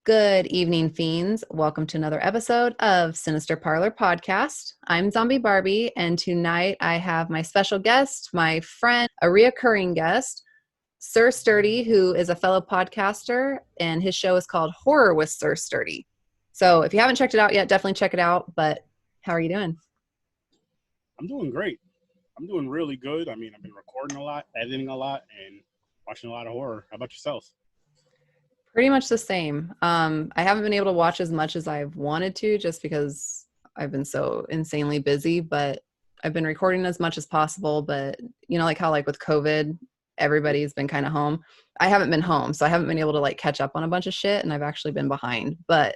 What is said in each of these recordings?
Good evening, fiends. Welcome to another episode of Sinister Parlor Podcast. I'm Zombie Barbie, and tonight I have my special guest, my friend, a reoccurring guest, Sir Sturdy, who is a fellow podcaster, and his show is called Horror with Sir Sturdy. So if you haven't checked it out yet, definitely check it out. But how are you doing? I'm doing great. I'm doing really good. I've been recording a lot, editing a lot, and watching a lot of horror. How about yourself? Pretty much the same. I haven't been able to watch as much as I've wanted to just because I've been so insanely busy, but I've been recording as much as possible. But like how with COVID, everybody's been kind of home. I haven't been home, so I haven't been able to catch up on a bunch of shit, and I've actually been behind, but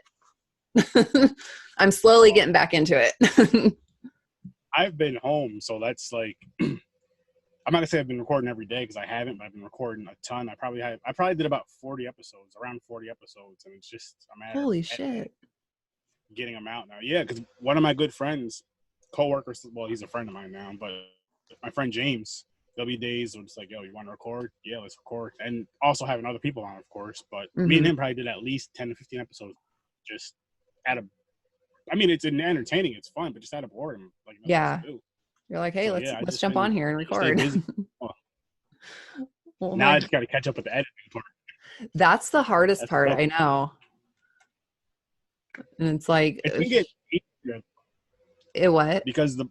I'm slowly getting back into it. I've been home, so that's I'm not gonna say I've been recording every day because I haven't, but I've been recording a ton. I probably did about 40 episodes, around 40 episodes, and it's just a matter Holy of shit. getting them out now. Yeah, because one of my good friends, coworkers, well, he's a friend of mine now, but my friend James, there'll be days where it's like, yo, you want to record? Yeah, let's record. And also having other people on, of course, but me and him probably did at least 10 to 15 episodes just out of, it's entertaining, it's fun, but just out of boredom. Yeah. You're like, hey, let's jump on here and record. Well, now I just got to catch up with the editing part. That's the hardest part, tough. I know. And it's like, it's been getting easier. It what? Because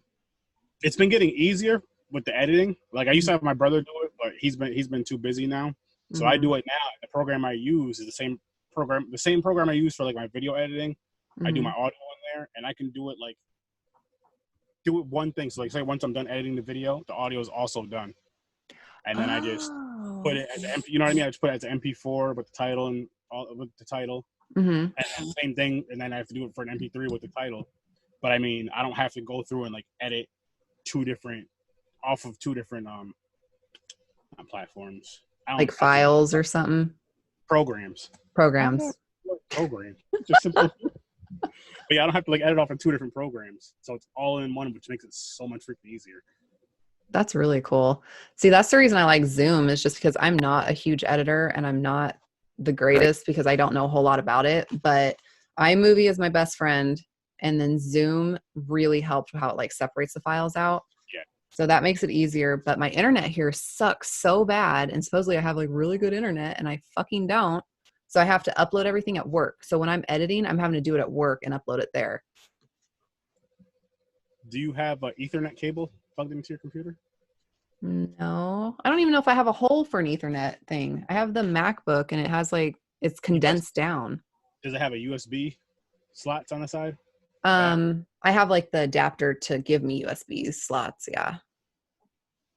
it's been getting easier with the editing. Like I used to have my brother do it, but he's been too busy now. So I do it now. The program I use is the same program I use for my video editing. I do my audio in there, and I can do it do it one thing. So say once I'm done editing the video, the audio is also done. And then I just put it as MP, you know what I mean? I just put it as an MP4 with the title and all with the title. And then same thing, and then I have to do it for an MP3 with the title. But I don't have to go through and edit off of two different platforms. Files or something. Programs. Program. Just simple. But yeah, I don't have to edit off of two different programs. So it's all in one, which makes it so much freaking easier. That's really cool. See, that's the reason I like Zoom is just because I'm not a huge editor and I'm not the greatest because I don't know a whole lot about it. But iMovie is my best friend. And then Zoom really helped how it separates the files out. Yeah. So that makes it easier. But my internet here sucks so bad. And supposedly I have really good internet and I fucking don't. So I have to upload everything at work. So when I'm editing, I'm having to do it at work and upload it there. Do you have an Ethernet cable plugged into your computer? No. I don't even know if I have a hole for an Ethernet thing. I have the MacBook and it has it's condensed down. Does it have a USB slots on the side? I have the adapter to give me USB slots. Yeah.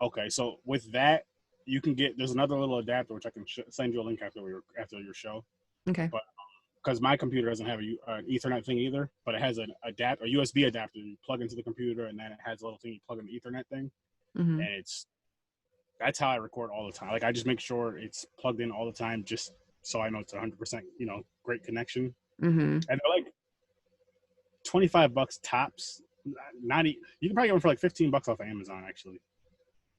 Okay. So with that, you can there's another little adapter, which I can send you a link after your show. Okay. But because my computer doesn't have an Ethernet thing either, but it has a USB adapter you plug into the computer, and then it has a little thing you plug in the Ethernet thing. And that's how I record all the time. I just make sure it's plugged in all the time, just so I know it's 100%, great connection. And they're $25 tops. You can probably get one for $15 off of Amazon, actually.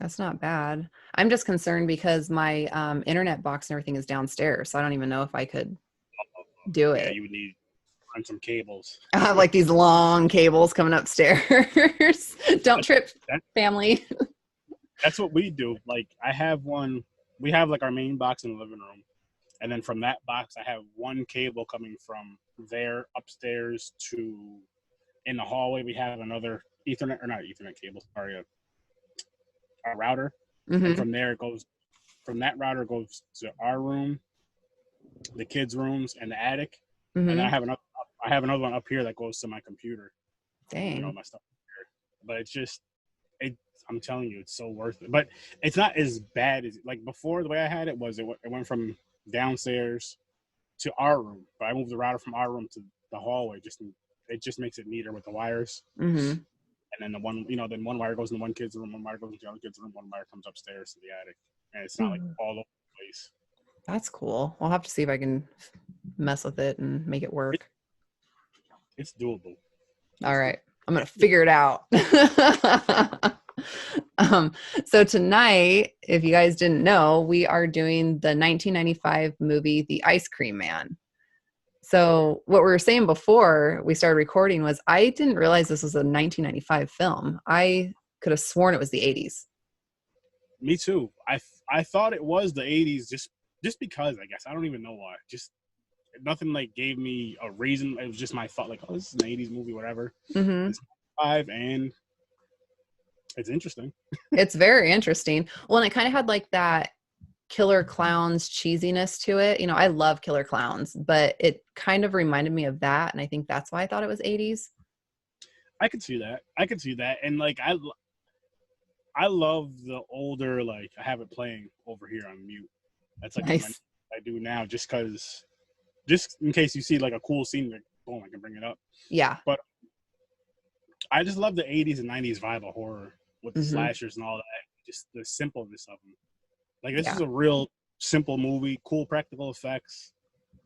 That's not bad. I'm just concerned because my internet box and everything is downstairs, so I don't even know if I could do it. Yeah, you would need some cables. I have these long cables coming upstairs. Don't trip, family. That's what we do. I have one. We have our main box in the living room, and then from that box, I have one cable coming from there upstairs to in the hallway. We have another Ethernet or not Ethernet cable. Sorry, a router. And from there, from that router goes to our room, the kids' rooms, and the attic. And then I have another one up here that goes to my computer. Dang. My stuff here. But it's just, I'm telling you, it's so worth it. But it's not as bad as before. The way I had it was it went from downstairs to our room, but I moved the router from our room to the hallway. It just makes it neater with the wires. And then the one, then one wire goes in one kid's room, one wire goes into the other kid's room, one wire comes upstairs to the attic, and it's not all over the place. That's cool. I'll have to see if I can mess with it and make it work. It's doable. All right. I'm going to figure it out. So tonight, if you guys didn't know, we are doing the 1995 movie, The Ice Cream Man. So what we were saying before we started recording was I didn't realize this was a 1995 film. I could have sworn it was the 80s. Me too. I thought it was the 80s just because, I guess. I don't even know why. Just nothing like gave me a reason. It was just my thought, like, oh, this is an 80s movie, whatever. Mm-hmm. It's 5 and it's interesting. It's very interesting. Well, and it kind of had like that Killer Clowns cheesiness to it. You know, I love Killer Clowns, but it kind of reminded me of that, and I think that's why I thought it was 80s. I could see that. And like I love the older, like I have it playing over here on mute. That's like Nice. I do now, just in case you see like a cool scene, like boom, I can bring it up. Yeah. But I just love the 80s and 90s vibe of horror with the slashers and all that. Just the simpleness of them. Like this is a real simple movie, cool practical effects,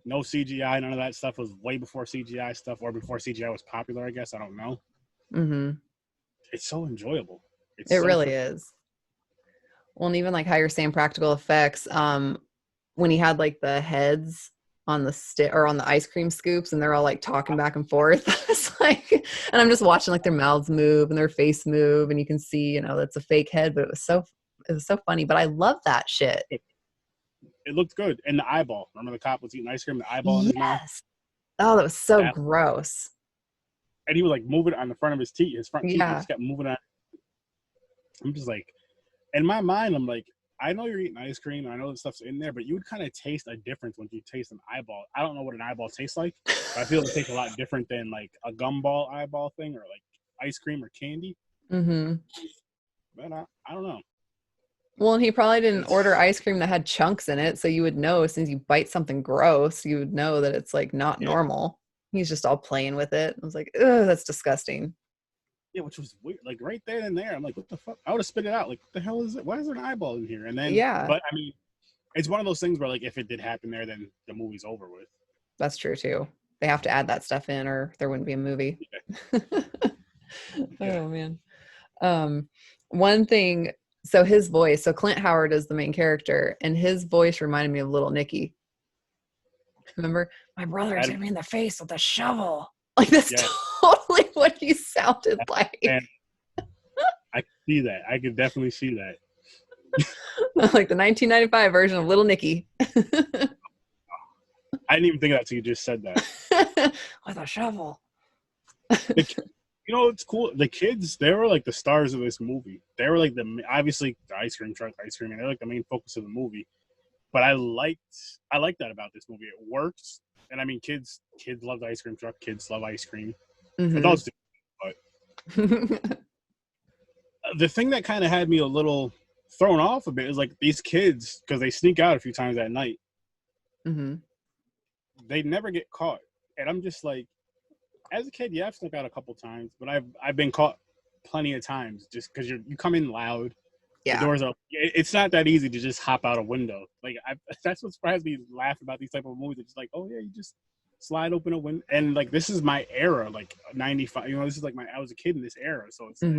no CGI, none of that stuff was way before CGI stuff or before CGI was popular, I guess. I don't know. Mm-hmm. It's so enjoyable. It really is. Well, and even like how you're saying practical effects, when he had like the heads on the stick or on the ice cream scoops and they're all like talking back and forth. It's like, and I'm just watching like their mouths move and their face move, and you can see, you know, that's a fake head, but it was so funny. But I love that shit. It looked good. And the eyeball. Remember the cop was eating ice cream, the eyeball in his mouth? Oh, that was so gross. And he was like moving on the front of his teeth, his front teeth. He just kept moving on. I'm just like, in my mind, I'm like, I know you're eating ice cream and I know the stuff's in there, but you would kind of taste a difference when you taste an eyeball. I don't know what an eyeball tastes like, but I feel it tastes a lot different than like a gumball eyeball thing or like ice cream or candy. Mm-hmm. But I don't know. Well, and he probably didn't order ice cream that had chunks in it, so you would know as soon as you bite something gross, you would know that it's like not normal. He's just all playing with it. I was like, ugh, that's disgusting. Yeah, which was weird. Like right then and there, I'm like, what the fuck? I would have spit it out. Like, what the hell is it? Why is there an eyeball in here? And then, but I mean, it's one of those things where like, if it did happen there, then the movie's over with. That's true too. They have to add that stuff in, or there wouldn't be a movie. Oh man. One thing. So his voice. So Clint Howard is the main character, and his voice reminded me of Little Nicky. Remember, my brother is hit me in the face with a shovel. Like that's totally what he sounded like. And I could see that. I could definitely see that. Like the 1995 version of Little Nicky. I didn't even think of that until you just said that. With a shovel. You know, it's cool. The kids, they were like the stars of this movie. They were like obviously the ice cream truck, and they're like the main focus of the movie. But I liked that about this movie. It works. And I mean, kids love the ice cream truck. Kids love ice cream. Adults do. But the thing that kind of had me a little thrown off a bit is like these kids, because they sneak out a few times at night. They never get caught. And I'm just like, as a kid, I've snuck out a couple times, but I've been caught plenty of times just because you come in loud. The doors up. It's not that easy to just hop out a window. Like that's what surprised me. Laugh about these type of movies. It's just like, oh yeah, you just slide open a window. And like this is my era, like 95. You know, this is like I was a kid in this era, so it's. Like,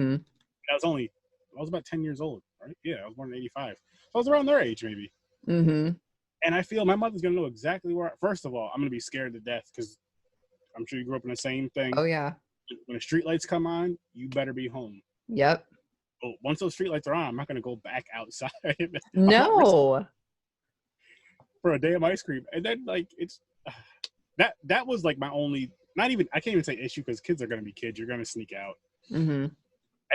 I was about 10 years old, right? Yeah, I was born in '85. So I was around their age, maybe. And I feel my mother's gonna know exactly where. First of all, I'm gonna be scared to death because I'm sure you grew up in the same thing. Oh yeah. When the street lights come on, you better be home. Yep. But once those street lights are on, I'm not gonna go back outside. No. For a day of ice cream, and then like it's that was like my only. Not even I can't even say issue because kids are gonna be kids. You're gonna sneak out. And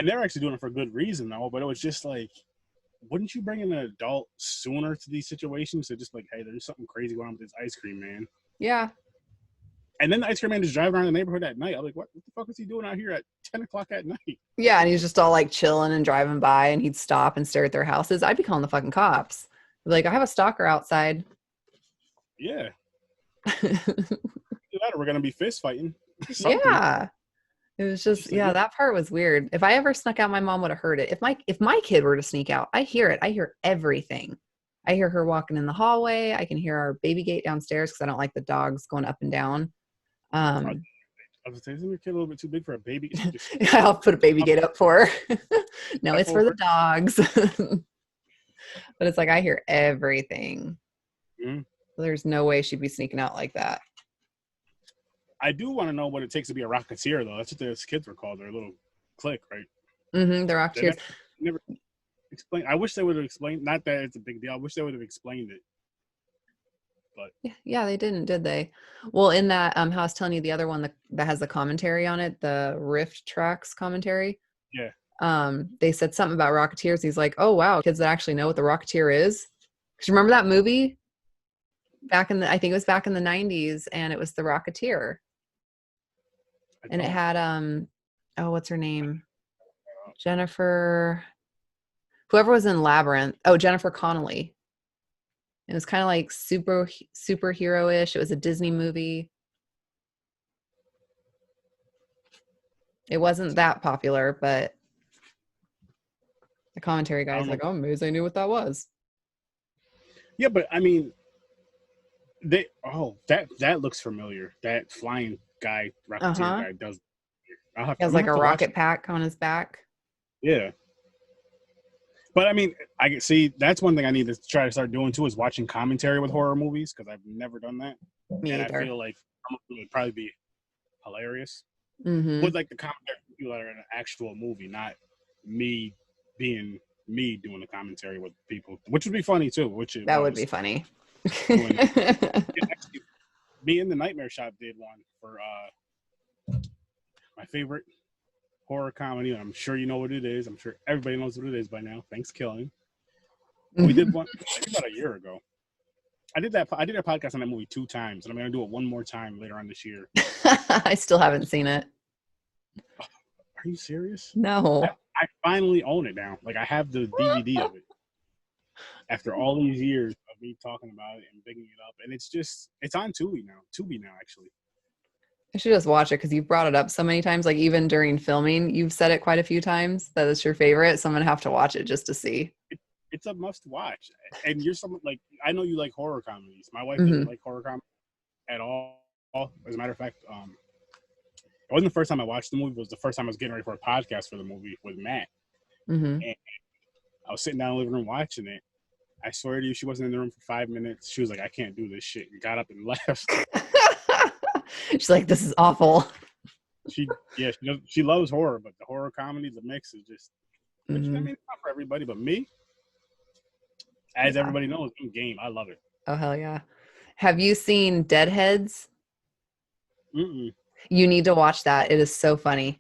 they're actually doing it for a good reason though. But it was just like, wouldn't you bring in an adult sooner to these situations to just like, hey, there's something crazy going on with this ice cream man. Yeah. And then the ice cream man just driving around the neighborhood at night. I'm like, what the fuck is he doing out here at 10 o'clock at night? Yeah, and he's just all like chilling and driving by, and he'd stop and stare at their houses. I'd be calling the fucking cops. Like, I have a stalker outside. Yeah. We're gonna be fist fighting. Yeah. It was just that part was weird. If I ever snuck out, my mom would have heard it. If my kid were to sneak out, I hear it. I hear everything. I hear her walking in the hallway. I can hear our baby gate downstairs because I don't like the dogs going up and down. I was saying, isn't your kid a little bit too big for a baby? I'll put a baby gate up for her. No, it's for the dogs. But it's like I hear everything. There's no way she'd be sneaking out like that. I do want to know what it takes to be a Rocketeer, though. That's what those kids were called. Their little clique, right? The Rocketeers. Never explained. I wish they would have explained. Not that it's a big deal. I wish they would have explained it. But Yeah, they didn't, did they? Well, in that, how I was telling you the other one that has the commentary on it, the Rift Tracks commentary. yeah, They said something about Rocketeers. He's like, oh wow, kids that actually know what the Rocketeer is. Because remember that movie I think it was back in the 90s, and it was the Rocketeer. And it had oh, what's her name? Jennifer, whoever was in Labyrinth. Oh, Jennifer Connelly. It was kind of like superhero-ish. It was a Disney movie. It wasn't that popular, but the commentary guy was like, "Oh, I'm amazed I knew what that was." Yeah, but I mean, that looks familiar. That flying guy, Rocketeer guy, does. He has like a rocket pack on his back. Yeah. But I mean, I can see that's one thing I need to try to start doing too is watching commentary with horror movies because I've never done that. Me either. I feel like it would probably be hilarious Mm-hmm. with like the commentary people that are in an actual movie, not me being me doing the commentary with people, which would be funny too. That would be funny. Actually, me and the Nightmare Shop did one for my favorite horror comedy, and I'm sure you know what it is. I'm sure everybody knows what it is by now. Thanksgiving. We did one about a year ago. I did a podcast on that movie 2 times, and I'm going to do it one more time later on this year. I still haven't seen it. Are you serious? No. I finally own it now. Like, I have the DVD of it. After all these years of me talking about it and digging it up. And it's on Tubi now, actually. I should just watch it because you've brought it up so many times. Like even during filming, you've said it quite a few times that it's your favorite. So I'm going to have to watch it just to see. It's a must watch. And you're someone like, I know you like horror comedies. My wife doesn't like horror comedy at all. As a matter of fact, it wasn't the first time I watched the movie. It was the first time I was getting ready for a podcast for the movie with Matt. And I was sitting down in the living room watching it. I swear to you, she wasn't in the room for 5 minutes. She was like, I can't do this shit. And got up and left. She's like, this is awful. She loves horror, but the horror comedy, the mix is just, I mean, it's not for everybody, but me, as everybody knows, I'm game. I love it. Oh, hell yeah. Have you seen Deadheads? Mm-mm. You need to watch that. It is so funny.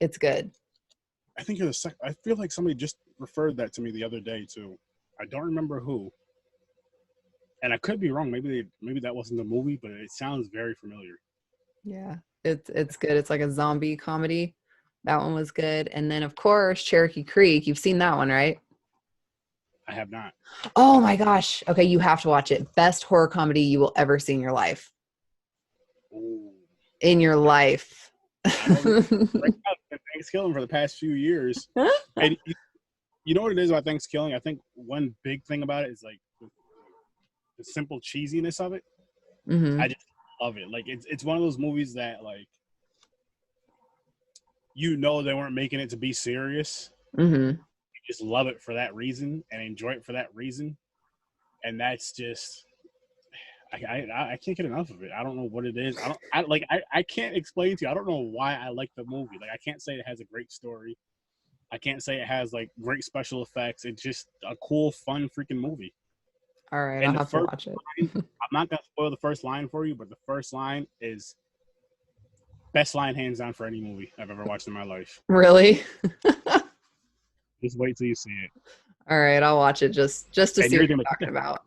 It's good. I think I feel like somebody just referred that to me the other day too. I don't remember who, and I could be wrong. Maybe that wasn't the movie, but it sounds very familiar. Yeah, it's good. It's like a zombie comedy. That one was good. And then of course Cherokee Creek. You've seen that one, right? I have not. Oh my gosh. Okay, you have to watch it. Best horror comedy you will ever see in your life. Ooh. In your life. Thanksgiving for the past few years. And you know what it is about Thanksgiving? I think one big thing about it is like the simple cheesiness of it. I just love it. Like it's one of those movies that like they weren't making it to be serious. You just love it for that reason and enjoy it for that reason. And that's just I can't get enough of it. I don't know what it is. I can't explain to you. I don't know why I like the movie. Like I can't say it has a great story. I can't say it has like great special effects. It's just a cool, fun freaking movie. All right, I'll have to watch it. I'm not gonna spoil the first line for you, but the first line is best line hands down for any movie I've ever watched in my life. Really? Just wait till you see it. All right, I'll watch it just to see what you're talking about.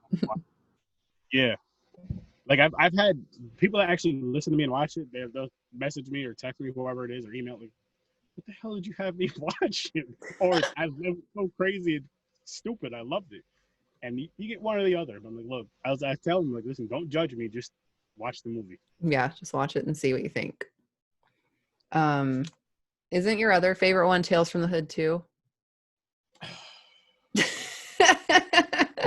Yeah. Like I've had people that actually listen to me and watch it. They'll message me or text me, whoever it is, or email me. What the hell did you have me watch it? Or I lived so crazy and stupid. I loved it. And you get one or the other. But I'm like, look, I tell them, like, listen, don't judge me. Just watch the movie. Yeah, just watch it and see what you think. Isn't your other favorite one Tales from the Hood too? I'll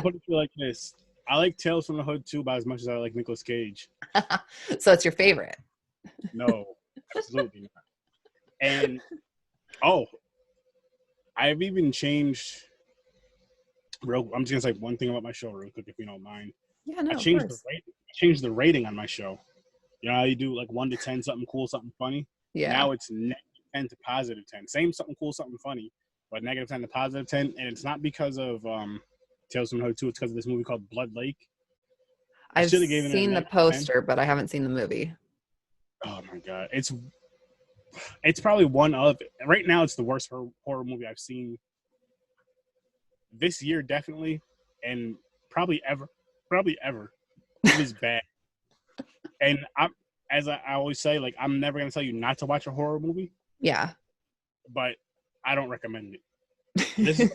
put it to you like this. I like Tales from the Hood too about as much as I like Nicolas Cage. So it's your favorite? No, absolutely not. And I've even changed. I'm just gonna say one thing about my show real quick, if you don't mind. Yeah, no. I changed the rating on my show. You know how you do like 1 to 10, something cool, something funny. Yeah. Now it's -10 to +10. Same something cool, something funny, but -10 to +10, and it's not because of Tales from the Hood 2. It's because of this movie called Blood Lake. I I've should have given it a seen the -10. poster, but I haven't seen the movie. Oh my god, it's probably one of right now. It's the worst horror movie I've seen this year, definitely, and probably ever. Probably ever. It is bad. And I always say, like, I'm never gonna tell you not to watch a horror movie, Yeah. but I don't recommend it. This is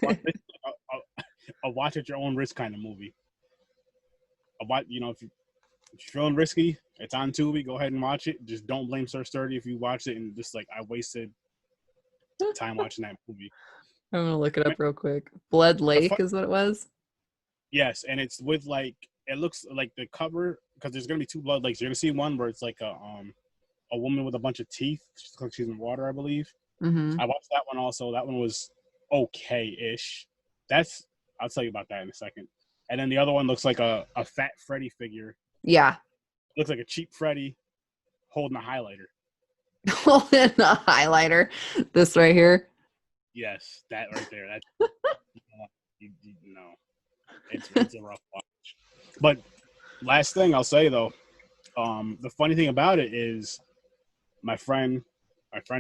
a watch at your own risk kind of movie. If you're feeling risky, it's on Tubi. Go ahead and watch it. Just don't blame Sir Sturdy if you watch it and just like I wasted time watching that movie. I'm gonna look it up real quick. Blood Lake is what it was. Yes, and it's with like it looks like the cover because there's gonna be 2 blood lakes. You're gonna see one where it's like a woman with a bunch of teeth. She's in water, I believe. Mm-hmm. I watched that one also. That one was okay-ish. I'll tell you about that in a second. And then the other one looks like a fat Freddy figure. Yeah. Looks like a cheap Freddy holding a highlighter. Holding a highlighter. This right here. Yes, that right there. That no, it's a rough watch. But last thing I'll say though, the funny thing about it is my friend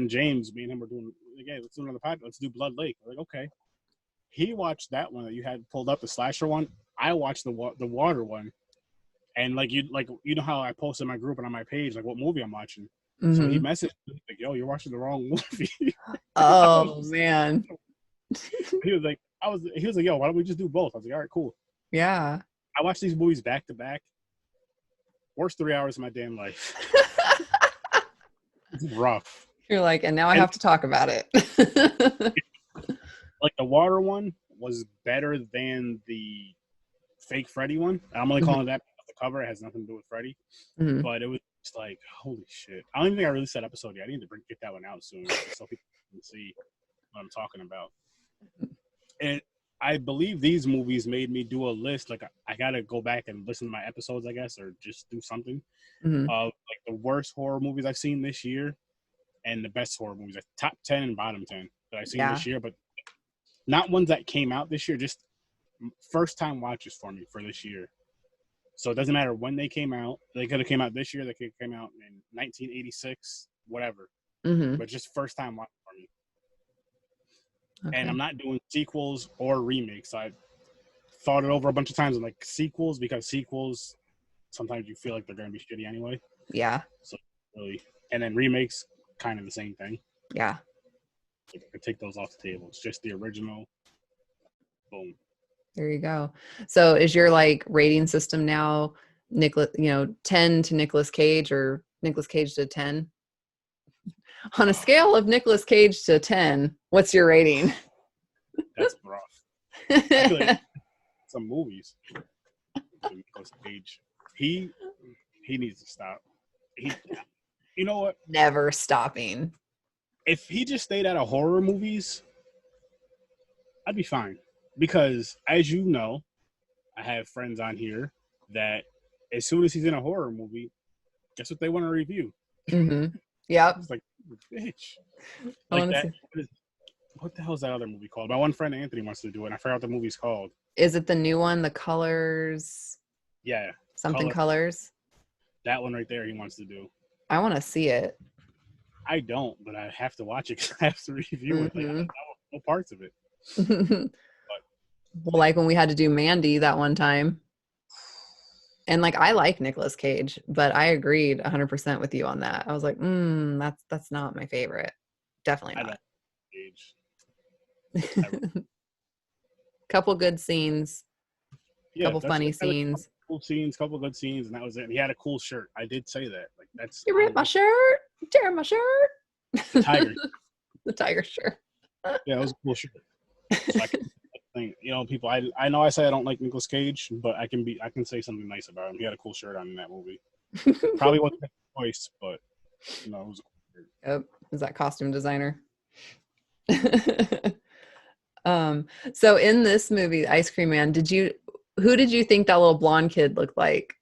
James, me and him were doing, okay, let's do another podcast. Let's do Blood Lake. We're like, okay. He watched that one that you had pulled up, the slasher one. I watched the water one, and you know how I posted in my group and on my page like what movie I'm watching. Mm-hmm. So he messaged me like, "Yo, you're watching the wrong movie." Oh man. He was like, "Yo, why don't we just do both?" I was like, "All right, cool." Yeah. I watched these movies back to back. Worst 3 hours of my damn life. It's rough. You're like, and now I have to talk about it. Like the water one was better than the fake Freddy one. I'm only calling that the cover. It has nothing to do with Freddy. Mm-hmm. But it was just like, holy shit. I don't even think I released that episode yet. I need to get that one out soon so people can see what I'm talking about. And I believe these movies made me do a list. Like I got to go back and listen to my episodes, I guess, or just do something Mm-hmm. of like the worst horror movies I've seen this year and the best horror movies, like top 10 and bottom 10 that I've seen this year, but not ones that came out this year, just first time watches for me for this year. So it doesn't matter when they came out. They could have came out this year. They could have came out in 1986, whatever. Mm-hmm. But just first time watch for me. Okay. And I'm not doing sequels or remakes. I thought it over a bunch of times. I'm like sequels because sequels sometimes you feel like they're going to be shitty anyway. Yeah. So really, and then remakes, kind of the same thing. Yeah. I could take those off the table. It's just the original. Boom. There you go. So is your like rating system now 10 to Nicolas Cage or Nicolas Cage to 10? On a scale of Nicolas Cage to 10, what's your rating? That's rough. I feel like some movies. Nicolas Cage. He needs to stop. You know what? Never stopping. If he just stayed out of horror movies, I'd be fine. Because, as you know, I have friends on here that as soon as he's in a horror movie, guess what they want to review? Mm-hmm. Yep. It's like, bitch. Like that. What the hell is that other movie called? My one friend Anthony wants to do it, and I forgot what the movie's called. Is it the new one, The Colors? Yeah. Something Colors? That one right there he wants to do. I want to see it. I don't, but I have to watch it because I have to review it. Like, I don't know parts of it. Well, like when we had to do Mandy that one time. And like I like Nicolas Cage, but I agreed 100% with you on that. I was like, that's not my favorite. Definitely not. Couple good scenes. Couple funny scenes. Cool scenes, couple good scenes, and that was it. He had a cool shirt. I did say that. Like that's you ripped my shirt. Tear my shirt. The tiger. The tiger shirt. Yeah, it was a cool shirt. So people. I know I say I don't like Nicolas Cage, but I can say something nice about him. He had a cool shirt on in that movie. Probably wasn't his choice, but it was a cool shirt. Yep. Is that costume designer? So in this movie, Ice Cream Man, who did you think that little blonde kid looked like?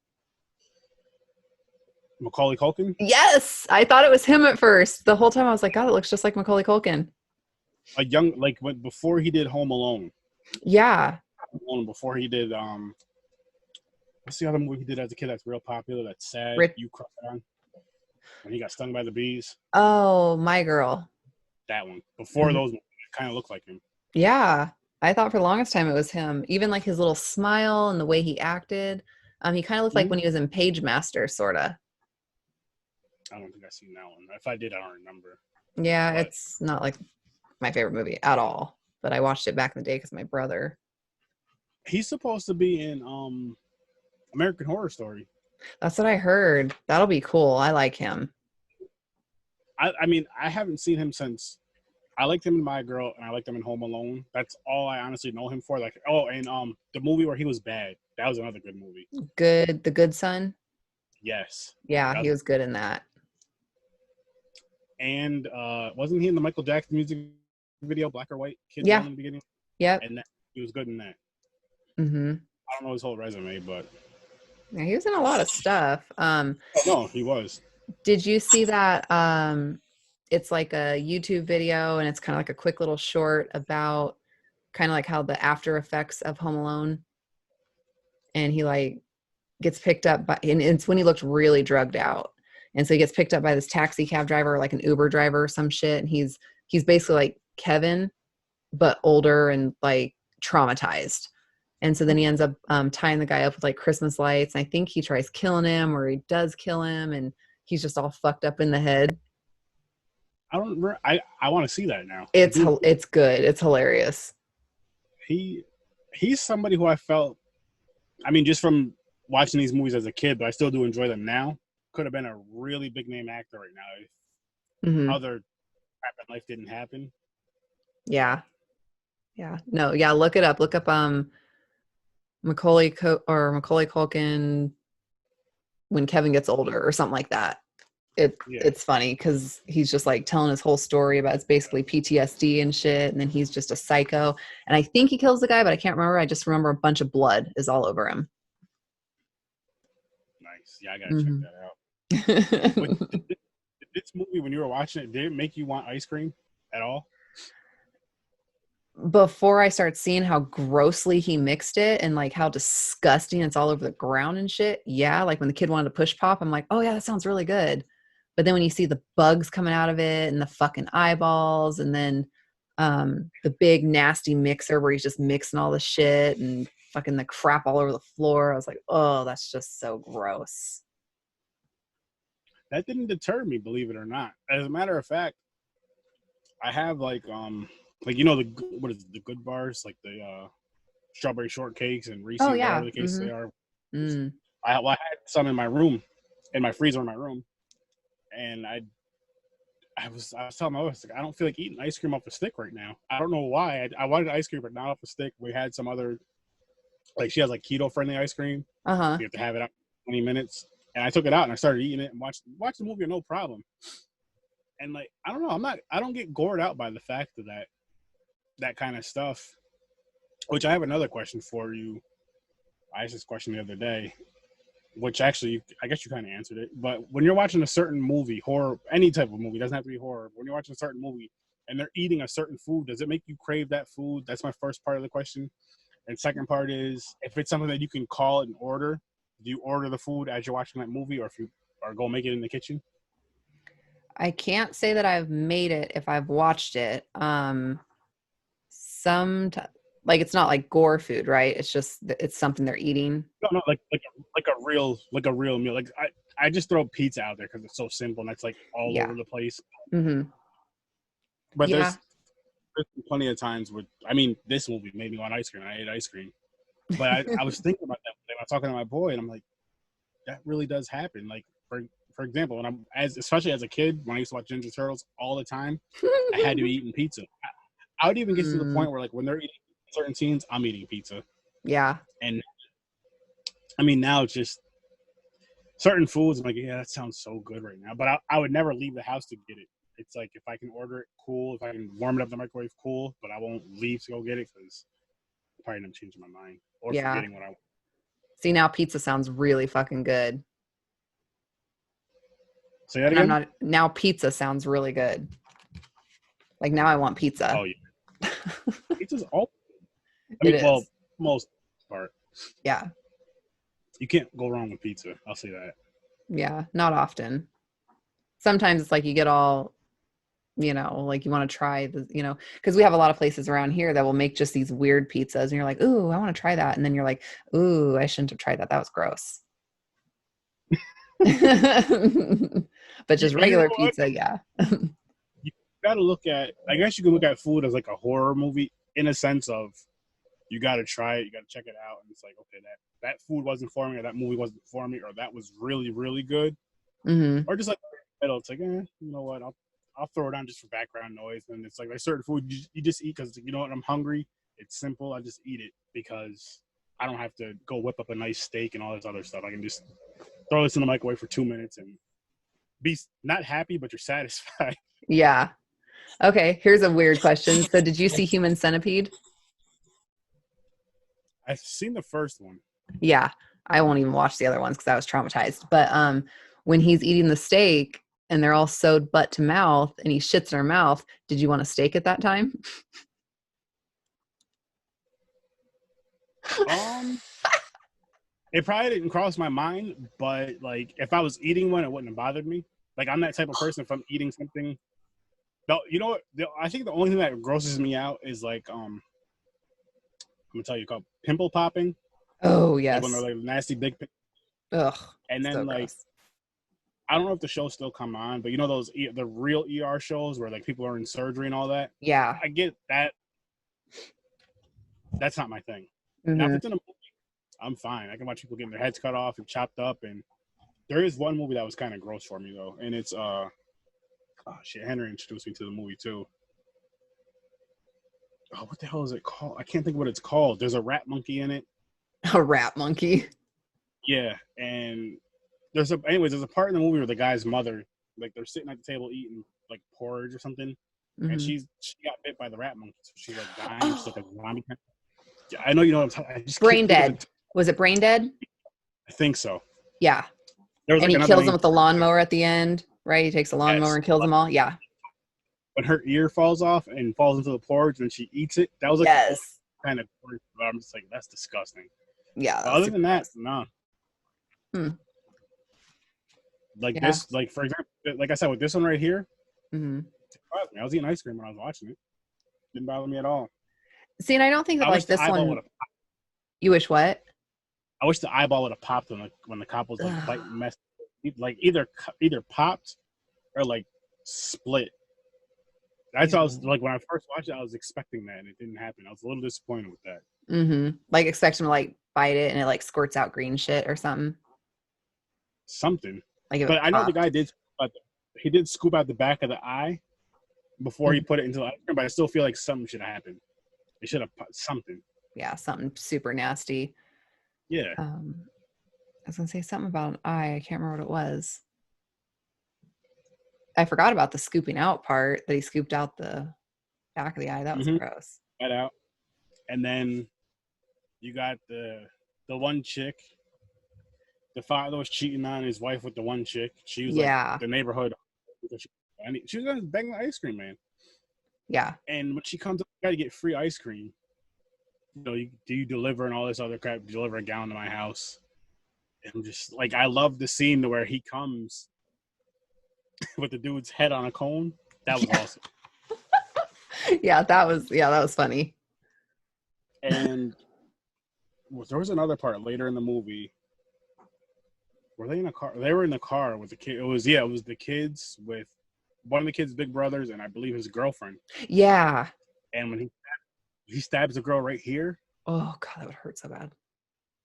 Macaulay Culkin. Yes, I thought it was him at first. The whole time I was like, God, it looks just like Macaulay Culkin. A young, like before he did Home Alone. Yeah. Before he did what's the other movie he did as a kid that's real popular? That's sad. Rich. You cried on when he got stung by the bees. Oh, My Girl. That one. Before those, it kind of looked like him. Yeah. I thought for the longest time it was him. Even like his little smile and the way he acted. He kind of looked like when he was in Page Master, sort of. I don't think I've seen that one. If I did, I don't remember. Yeah, But it's not like my favorite movie at all. But I watched it back in the day because my brother. he's supposed to be in American Horror Story. That's what I heard. That'll be cool. I like him. I mean, I haven't seen him since. I liked him in My Girl, and I liked him in Home Alone. That's all I honestly know him for. Like, and the movie where he was bad. That was another good movie. Good, The Good Son. Yes. Yeah, he was good in that. And wasn't he in the Michael Jackson music video, Black or White? Kids Yeah. in the beginning. Yep. And he was good in that. Mm-hmm. I don't know his whole resume, but Yeah, he was in a lot of stuff. no, he was. Did you see that? It's like a YouTube video, and it's kind of like a quick little short about kind of like how the after effects of Home Alone. And he like gets picked up by, and it's when he looked really drugged out. And so he gets picked up by this taxi cab driver, or like an Uber driver or some shit. And he's basically like Kevin, but older and like traumatized. And so then he ends up tying the guy up with like Christmas lights. And I think he tries killing him, or he does kill him, and he's just all fucked up in the head. I don't remember. I want to see that now. It's good. It's hilarious. He's somebody who I felt, I mean, just from watching these movies as a kid, but I still do enjoy them now. Could have been a really big name actor right now if other crap in life didn't happen. Yeah. Yeah. No, yeah, look it up. Look up Macaulay Culkin when Kevin gets older or something like that. It's funny because he's just like telling his whole story about it's basically PTSD and shit, and then he's just a psycho. And I think he kills the guy, but I can't remember. I just remember a bunch of blood is all over him. Nice. Yeah, I gotta check that out. Did this movie, when you were watching it, did it make you want ice cream at all? Before I start seeing how grossly he mixed it and like how disgusting it's all over the ground and shit. Yeah, like when the kid wanted to push pop, I'm like, oh yeah, that sounds really good. But then when you see the bugs coming out of it and the fucking eyeballs, and then the big nasty mixer where he's just mixing all the shit and fucking the crap all over the floor, I was like, oh, that's just so gross. That didn't deter me, believe it or not. As a matter of fact, I have like you know what is it, the good bars, like the strawberry shortcakes and Reese's, whatever the case they are. I had some in my room, in my freezer in my room, and I was telling my wife, like, I don't feel like eating ice cream off a stick right now. I don't know why. I wanted ice cream, but not off a stick. We had some other, like she has like keto friendly ice cream. You have to have it out 20 minutes, and I took it out and I started eating it and watched the movie no problem. And like I don't know, I don't get gored out by the fact of that kind of stuff. Which I have another question for you. I asked this question the other day, which actually I guess you kind of answered it. But when you're watching a certain movie, horror, any type of movie, doesn't have to be horror. When you're watching a certain movie and they're eating a certain food, does it make you crave that food? That's my first part of the question. And second part is, if it's something that you can call and order, do you order the food as you're watching that movie, or go make it in the kitchen? I can't say that I've made it if I've watched it. Like it's not like gore food, right? It's just it's something they're eating. No, like a real meal. Like I just throw pizza out there because it's so simple and it's like all over the place. But there's plenty of times where, I mean, this movie made me want ice cream. I ate ice cream, but I was thinking about that when I was talking to my boy, and I'm like, that really does happen. Like for example, when especially as a kid, when I used to watch Ninja Turtles all the time, I had to be eating pizza. I would even get to the point where, like, when they're eating certain scenes, I'm eating pizza. Yeah. And I mean, now it's just certain foods. I'm like, yeah, that sounds so good right now. But I would never leave the house to get it. It's like, if I can order it, cool. If I can warm it up in the microwave, cool. But I won't leave to go get it because I'm probably not changing my mind or forgetting what I want. See, now pizza sounds really fucking good. Say that And I'm again. not now. Pizza sounds really good. Like now I want pizza. Oh yeah, pizza's all. I It mean, well, is. most part, Yeah. you can't go wrong with pizza. I'll say that. Yeah. Not often. Sometimes it's like you get all, like you want to try because we have a lot of places around here that will make just these weird pizzas and you're like, ooh, I want to try that. And then you're like, ooh, I shouldn't have tried that. That was gross. But just You know regular what? pizza, yeah. You gotta look at. I guess you can look at food as like a horror movie in a sense of you gotta try it, you gotta check it out, and it's like, okay, that food wasn't for me, or that movie wasn't for me, or that was really really good, Hmm. or just like it's like, you know what, I'll throw it on just for background noise, and it's like certain food you just eat because you know what, I'm hungry. It's simple. I just eat it because I don't have to go whip up a nice steak and all this other stuff. I can just throw this in the microwave for 2 minutes and be not happy, but you're satisfied. Yeah. Okay, here's a weird question. So did you see Human Centipede? I've seen the first one. Yeah. I won't even watch the other ones because I was traumatized. But when he's eating the steak and they're all sewed butt to mouth and he shits in her mouth, did you want a steak at that time? Um, it probably didn't cross my mind, but like if I was eating one, it wouldn't have bothered me. Like I'm that type of person. If I'm eating something, no, you know what? I think the only thing that grosses me out is like I'm gonna tell you, called pimple popping. Oh, Like when they're yes. like nasty big, Ugh, and so then like gross. I don't know if the shows still come on, but you know those the real ER shows where like people are in surgery and all that. Yeah. I get that. That's not my thing. Now if Hmm. it's in a movie, I'm fine. I can watch people getting their heads cut off and chopped up. And there is one movie that was kind of gross for me though, and it's oh shit, Henry introduced me to the movie too. Oh, what the hell is it called? I can't think what it's called. There's a rat monkey in it. A rat monkey. Yeah, and there's a part in the movie where the guy's mother, like they're sitting at the table eating like porridge or something, and Hmm. she got bit by the rat monkey, so she's like dying. She's like Oh, a zombie. Yeah, I know you know what I'm talking. I just can't brain think of the. dead. Was it brain dead? I think so. Yeah. There was And like he another kills them name with the for it. Like, lawnmower at the end, right? He takes the lawnmower yes, and kills them all. Yeah. when her ear falls off and falls into the porridge and she eats it, that was like the only Yes. kind of. I'm just like that's disgusting. Yeah, that But was other super than that, gross. no. Hmm. Like Yeah. this, like for example, like I said with this one right here, Hmm. it bothered me. I was eating ice cream when I was watching it. Didn't bother me at all. See, and I don't think that I wish like the this eyeball would one, have. you wish what? I wish the eyeball would have popped when the cop was like Ugh. biting mess, like either popped or like split. That's what I was Ew. like when I first watched it. I was expecting that, and it didn't happen. I was a little disappointed with that. Hmm. Like expect him to like bite it and it like squirts out green shit or something. Something, Like if but it I know the popped. guy did. But he did scoop out the back of the eye before he Mhm. put it into the ice cream. But I still feel like something should have happened. It should have something. Yeah, something super nasty. Yeah. I was gonna say something about an eye. I can't remember what it was. I forgot about the scooping out part that he scooped out the back of the eye. That was Mm-hmm. gross. That out, and then you got the one chick. The father was cheating on his wife with the one chick. She was like Yeah. the neighborhood. She was gonna bang the ice cream man. Yeah. And when she comes up, you got to get free ice cream. Do you deliver and all this other crap? Deliver a gallon to my house. And I'm just like, I love the scene where he comes with the dude's head on a cone. That was Yeah. awesome. Yeah, that was funny. And there was another part later in the movie. Were they in a car? They were in the car with the kid. It was the kids with one of the kids' big brothers and I believe his girlfriend. Yeah. And when he stabs the girl right here, Oh god, that would hurt so bad.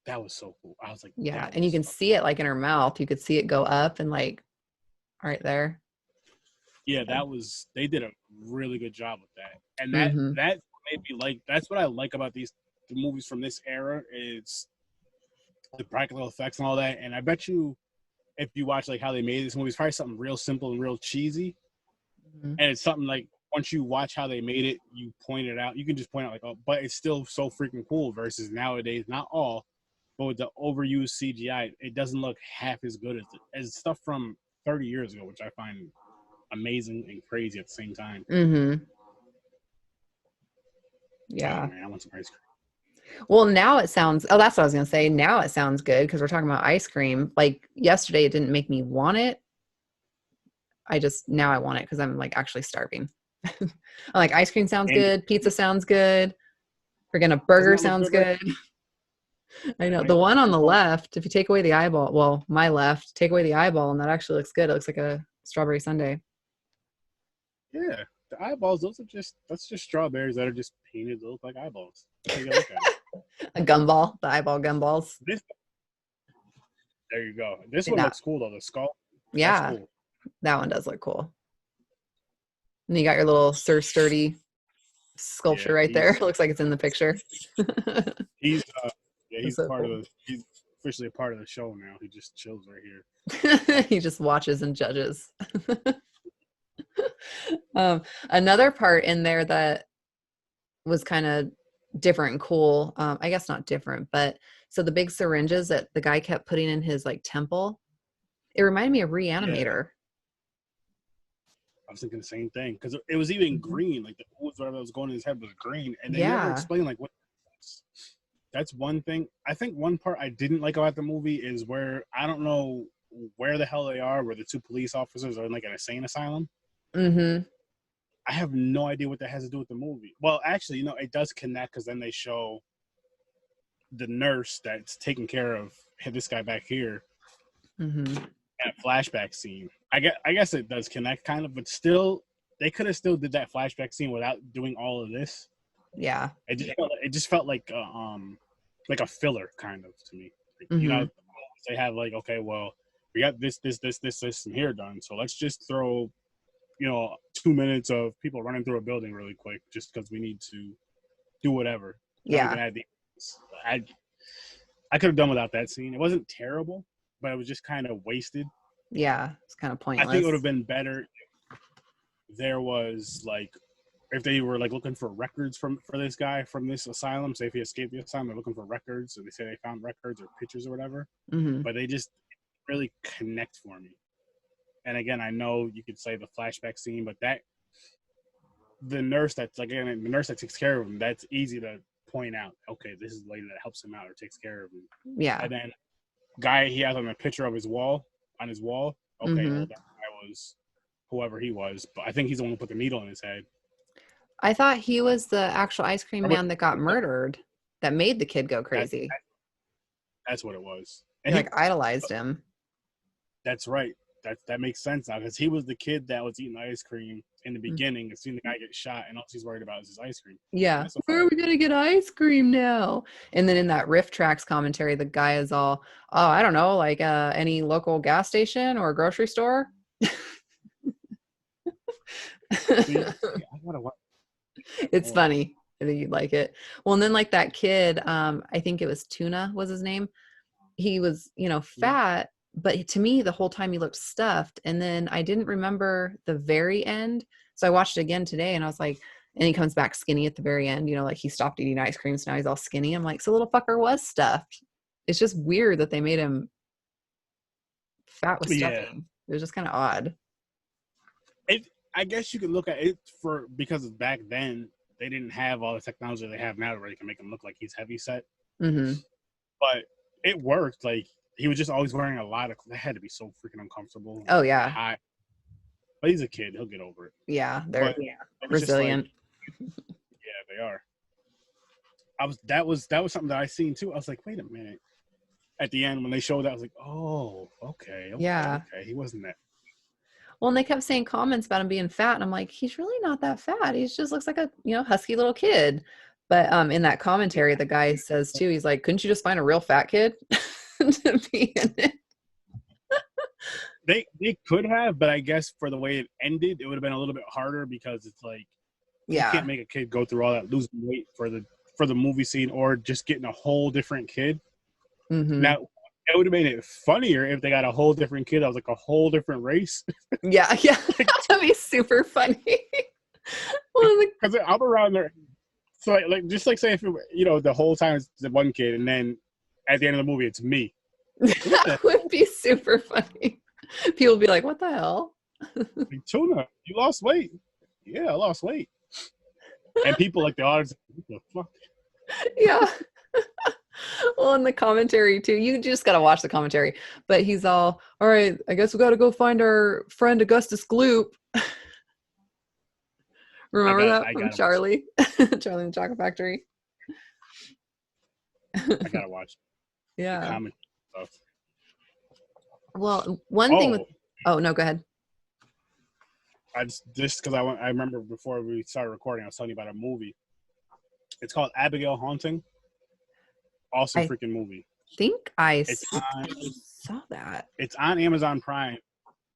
that was so cool. I was like, Yeah. that And you was can fucking see it like in her mouth. You could see it go up and like right there. yeah, that was they did a really good job with that. And Mm-hmm. that made me like that's what I like about the movies from this era is the practical effects and all that. And I bet you if you watch like how they made this movie, it's probably something real simple and real cheesy. Mm-hmm. And it's something like once you watch how they made it, you point it out. You can just point out like, oh, but it's still so freaking cool versus nowadays, not all, but with the overused CGI, it doesn't look half as good as stuff from 30 years ago, which I find amazing and crazy at the same time. Yeah. Oh, man, I want some ice cream. Well, now it sounds, oh, that's what I was going to say. Now it sounds good because we're talking about ice cream. Like yesterday, it didn't make me want it. Now I want it because I'm like actually starving. I'm like, ice cream sounds good. Pizza sounds good. Freaking a burger sounds good. I know. The one on the left, if you take away the eyeball, well, my left, take away the eyeball, and that actually looks good. It looks like a strawberry sundae. Yeah. The eyeballs, that's just strawberries that are just painted to look like eyeballs. Take a look at it. A gumball, the eyeball gumballs. There you go. This one looks cool though. The skull. Yeah. That's cool. That one does look cool. And you got your little Sir Sturdy sculpture right there. It looks like it's in the picture. He's so part cool. of the, he's officially a part of the show now. He just chills right here. He just watches and judges. Another part in there that was kind of different and cool. I guess not different, but so the big syringes that the guy kept putting in his like temple, it reminded me of Reanimator. I was thinking the same thing because it was even green, like the ooze, whatever was going in his head was green, and they never explained like what. That's one thing. I think one part I didn't like about the movie is where I don't know where the hell they are, where the two police officers are in like an insane asylum. I have no idea what that has to do with the movie. Well, actually, it does connect because then they show the nurse that's taking care of this guy back here in a flashback scene. I guess it does connect kind of, but still, they could have still did that flashback scene without doing all of this. Yeah, it just felt like a filler kind of to me. They have like, okay, well, we got this and here done, so let's just throw 2 minutes of people running through a building really quick just because we need to do whatever. Yeah. I could have done without that scene. It wasn't terrible, but it was just kind of wasted. Yeah, it's kind of pointless. I think it would have been better if there was like, if they were like looking for records for this guy from this asylum, say if he escaped the asylum, they're looking for records, so they say they found records or pictures or whatever. But they just really connect for me. And again, I know you could say the flashback scene, but the nurse that takes care of him, that's easy to point out. Okay, this is the lady that helps him out or takes care of him. Yeah. And then guy he has on a picture of his wall. Okay, well, that guy was whoever he was, but I think he's the one who put the needle in his head. I thought he was the actual ice cream man that got murdered, that made the kid go crazy. That's what it was. And he idolized him. That's right. That makes sense now because he was the kid that was eating ice cream in the beginning and seeing the guy get shot, and all he's worried about is his ice cream. Yeah. Where are we going to get ice cream now? And then in that Riff Tracks commentary, the guy is all, oh, I don't know, like any local gas station or grocery store. It's funny. I think you'd like it. Well, and then like that kid, I think it was Tuna was his name. He was, fat, but to me the whole time he looked stuffed. And then I didn't remember the very end. So I watched it again today and I was like, and he comes back skinny at the very end, like he stopped eating ice cream. So now he's all skinny. I'm like, so little fucker was stuffed. It's just weird that they made him fat with stuffing. It was just kind of odd. I guess you could look at it because back then they didn't have all the technology they have now where they can make him look like he's heavy set. But it worked. Like he was just always wearing a lot of. That had to be so freaking uncomfortable. Oh yeah. Hot. But he's a kid. He'll get over it. Yeah, they're resilient. They are. That was something that I seen too. I was like, wait a minute. At the end when they showed that, I was like, oh, okay. Yeah. Okay, he wasn't that. Well, and they kept saying comments about him being fat, and I'm like, he's really not that fat. He just looks like a husky little kid. But in that commentary, the guy says too, he's like, couldn't you just find a real fat kid to be in it? They could have, but I guess for the way it ended, it would have been a little bit harder because it's like you can't make a kid go through all that losing weight for the movie scene or just getting a whole different kid. Now it would have made it funnier if they got a whole different kid that was like a whole different race. Yeah, that'd be super funny. Because I'm around there, so like just like say if the whole time it's the one kid, and then at the end of the movie it's me. That would be super funny. People be like, what the hell? Like, Tuna, you lost weight. Yeah, I lost weight. And people like the audience, what the fuck? Yeah. Well, in the commentary too, you just gotta watch the commentary. But he's all right, I guess we gotta go find our friend Augustus Gloop. Remember that I from gotta watch Charlie? Charlie and the Chocolate Factory. I gotta watch the Yeah. comment stuff. Well, one thing with Oh, oh no, go ahead. I just because I remember before we started recording, I was telling you about a movie. It's called Abigail Haunting. Awesome I freaking movie. think I It's on saw that. it's on Amazon Prime.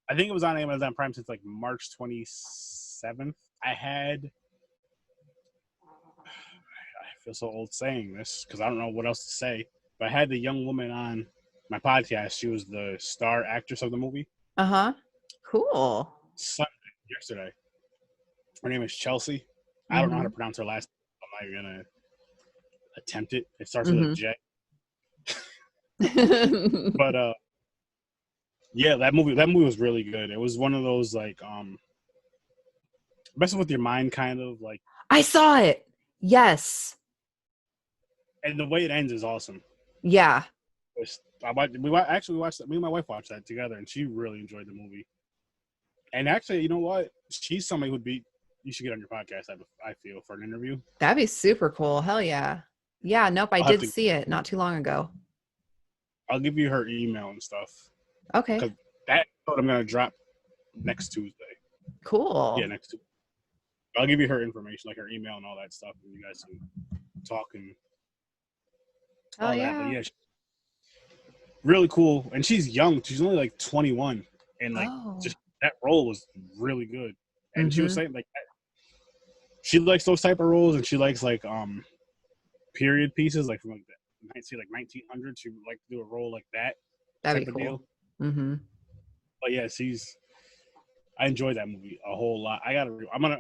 I think it was on Amazon Prime since like March 27th. I feel so old saying this because I don't know what else to say. But I had the young woman on my podcast. She was the star actress of the movie. Uh-huh. Cool. Sunday, yesterday. Her name is Chelsea. I don't know how to Mm-hmm. pronounce her last name. I'm not gonna attempt it. It starts with a Mm-hmm. J. But yeah, that movie was really good. It was one of those like messing with your mind kind of like, I saw it. Yes. and the way it ends is awesome. Yeah. Actually we watched that. Me and my wife watched that together, and she really enjoyed the movie. And actually, you know what? She's somebody who'd be you should get on your podcast. I feel for an interview. That'd be super cool. Hell yeah. Yeah, nope, I I'll have did to. see it not too long ago. I'll give you her email and stuff Okay. because that episode I'm gonna drop next Tuesday. Cool. Yeah, next Tuesday. I'll give you her information, like her email and all that stuff, and you guys can talk and Oh all that. But yeah. yeah, really cool. And she's young. She's only like 21, and like Oh. just that role was really good. And she was Mm-hmm. saying like she likes those type of roles, and she likes like period pieces, like from like that, say like 1900. She would like to do a role like that That'd type be of deal. cool. Mm-hmm. But yeah, I enjoyed that movie a whole lot. I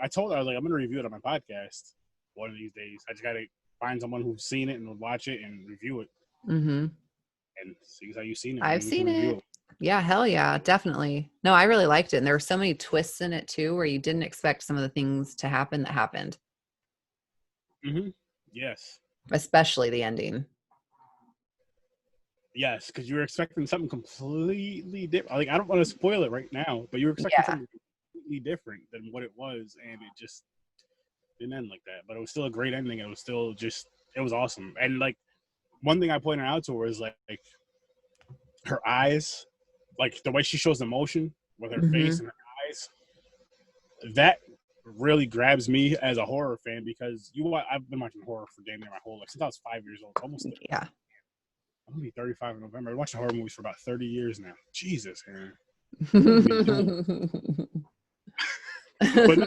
told her I was like I'm gonna review it on my podcast one of these days. I just gotta find someone who's seen it and would watch it and review it Mm-hmm. and see how you've seen it. I've Maybe we can seen review it. it. Yeah, hell yeah, definitely. No, I really liked it. And there were so many twists in it too, where you didn't expect some of the things to happen that happened, Mm-hmm. Yes. especially the ending. Yes, because you were expecting something completely different. Like I don't want to spoil it right now, but you were expecting Yeah. something completely different than what it was, and it just didn't end like that. But it was still a great ending. It was still it was awesome. And like one thing I pointed out to her is like her eyes, like the way she shows emotion with her Mm-hmm. face and her eyes. That really grabs me as a horror fan because I've been watching horror for damn near my whole life since I was 5 years old. Almost Yeah. I'm gonna be 35 in November. I've been watching horror movies for about 30 years now. Jesus, man. What are we doing? But no,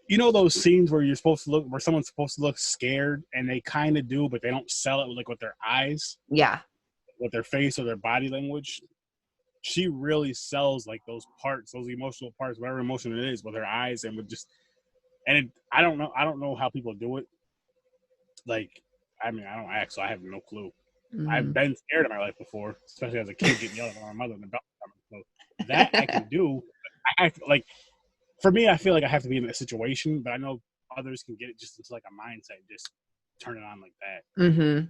you know those scenes where where someone's supposed to look scared and they kind of do, but they don't sell it with their eyes, Yeah. with their face or their body language. She really sells like those parts, those emotional parts, whatever emotion it is, with her eyes and with just. And I don't know how people do it. Like, I mean, I don't act, so I have no clue. I've Mm. been scared in my life before, especially as a kid getting yelled at by my mother in the belt. So that I can do. Like for me, I feel like I have to be in a situation, but I know others can get it just into like a mindset, just turn it on like that. Mm-hmm.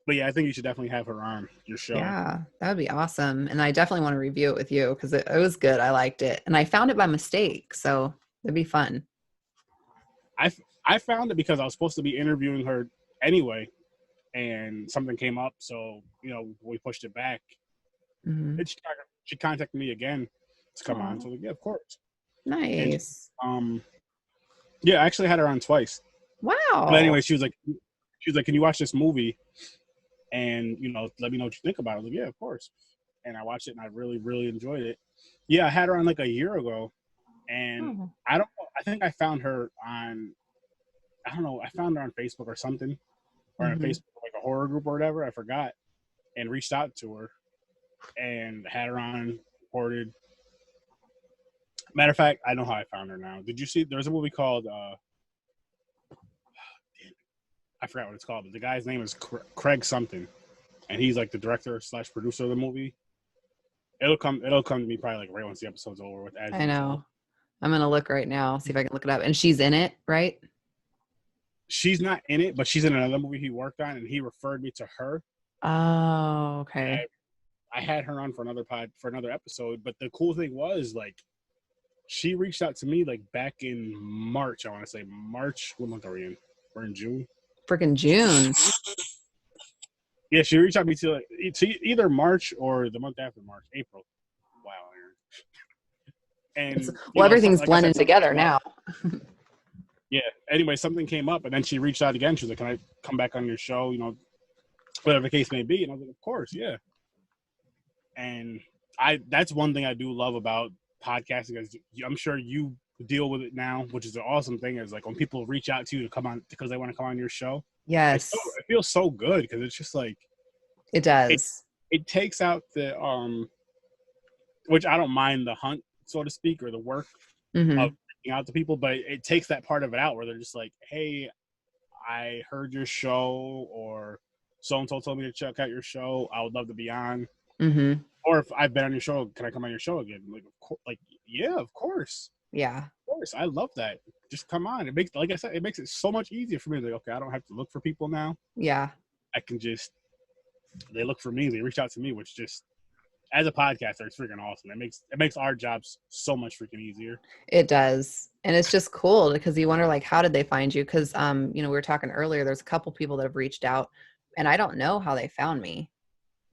But yeah, I think you should definitely have her on your show. Yeah, that would be awesome. And I definitely want to review it with you because it was good. I liked it. And I found it by mistake. So it'd be fun. I found it because I was supposed to be interviewing her anyway, and something came up, so we pushed it back. Mm-hmm. And she contacted me again to come on. Aw. So like, yeah, of course. Nice. And yeah, I actually had her on twice. Wow. But anyway, she was like, can you watch this movie and let me know what you think about it? I was like, yeah, of course. And I watched it and I really, really enjoyed it. Yeah, I had her on like a year ago, and Oh. I don't know. I think I found her on. I don't know. I found her on Facebook or something, or on Mm-hmm. Facebook like a horror group or whatever. I forgot, and reached out to her, and had her on, recorded. Matter of fact, I know how I found her now. Did you see? There's a movie called. I forgot what it's called, but the guy's name is Craig something, and he's like the director / producer of the movie. It'll come to me probably like right once the episode's over with, as I usual. know. I'm gonna look right now, see if I can look it up. And she's in it, right? She's not in it, but she's in another movie he worked on, and he referred me to her. Oh, okay. I had her on for another episode, but the cool thing was like she reached out to me like back in March. I want to say March. What month are we in? We're in June. Freaking June. Yeah, she reached out to me to either March or the month after March, April. Wow, Aaron. And Well, everything's like I blending said, together now. yeah. Anyway, something came up, and then she reached out again. She was like, "Can I come back on your show? You know, whatever the case may be." And I was like, "Of course, yeah." And that's one thing I do love about podcasting, is I'm sure you deal with it now, which is an awesome thing, is like when people reach out to you to come on because they want to come on your show. Yes, It feels so good, because it's just like it does. it takes out the which I don't mind the hunt, so to speak, or the work Mm-hmm. of reaching out to people, but it takes that part of it out where they're just like, "Hey, I heard your show," or "So and so told me to check out your show. I would love to be on." Mm-hmm. Or if I've been on your show, can I come on your show again? Like, yeah, of course, Yeah. I love that. Just come on. It makes, like I said, it makes it so much easier for me. Like, okay, I don't have to look for people now. Yeah. I can just, they look for me. They reach out to me, which just, as a podcaster, it's freaking awesome. It makes our jobs so much freaking easier. It does. And it's just cool because you wonder, like, how did they find you? Because, we were talking earlier, there's a couple people that have reached out and I don't know how they found me,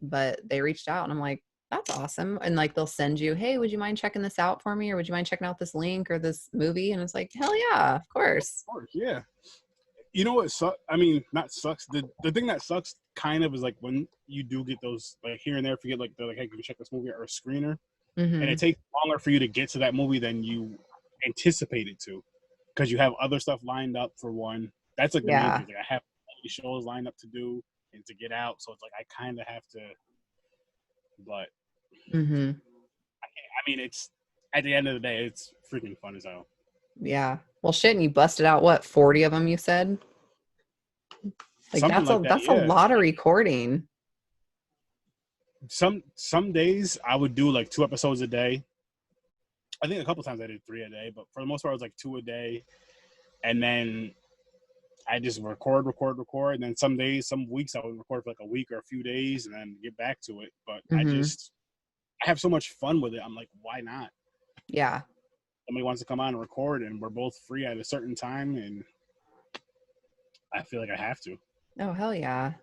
but they reached out and I'm like, that's awesome. And like, they'll send you, hey, would you mind checking this out for me? Or would you mind checking out this link or this movie? And it's like, hell yeah, of course. Of course, yeah. You know what sucks? I mean, not sucks. The thing that sucks kind of is like when you do get those, like here and there, if you get like, they're like, hey, can you check this movie, or a screener? And Mm-hmm. it takes longer for you to get to that movie than you anticipated to, because you have other stuff lined up for one. That's like the main Yeah. thing. Like I have shows lined up to do and to get out, so it's like I kind of have to. But Mm-hmm. I mean, it's at the end of the day, it's freaking fun as hell. Yeah. Well, shit. And you busted out what, 40 of them, you said? Like Something like that. that's a Yeah. lot of recording. Some days I would do like 2 episodes a day. I think a couple times I did 3 a day, but for the most part, it was like 2 a day. And then I just record. And then some days, some weeks, I would record for like a week or a few days and then get back to it. But Mm-hmm. I have so much fun with it. I'm like, why not? Yeah. Somebody wants to come on and record, and we're both free at a certain time, and I feel like I have to. Oh, hell yeah.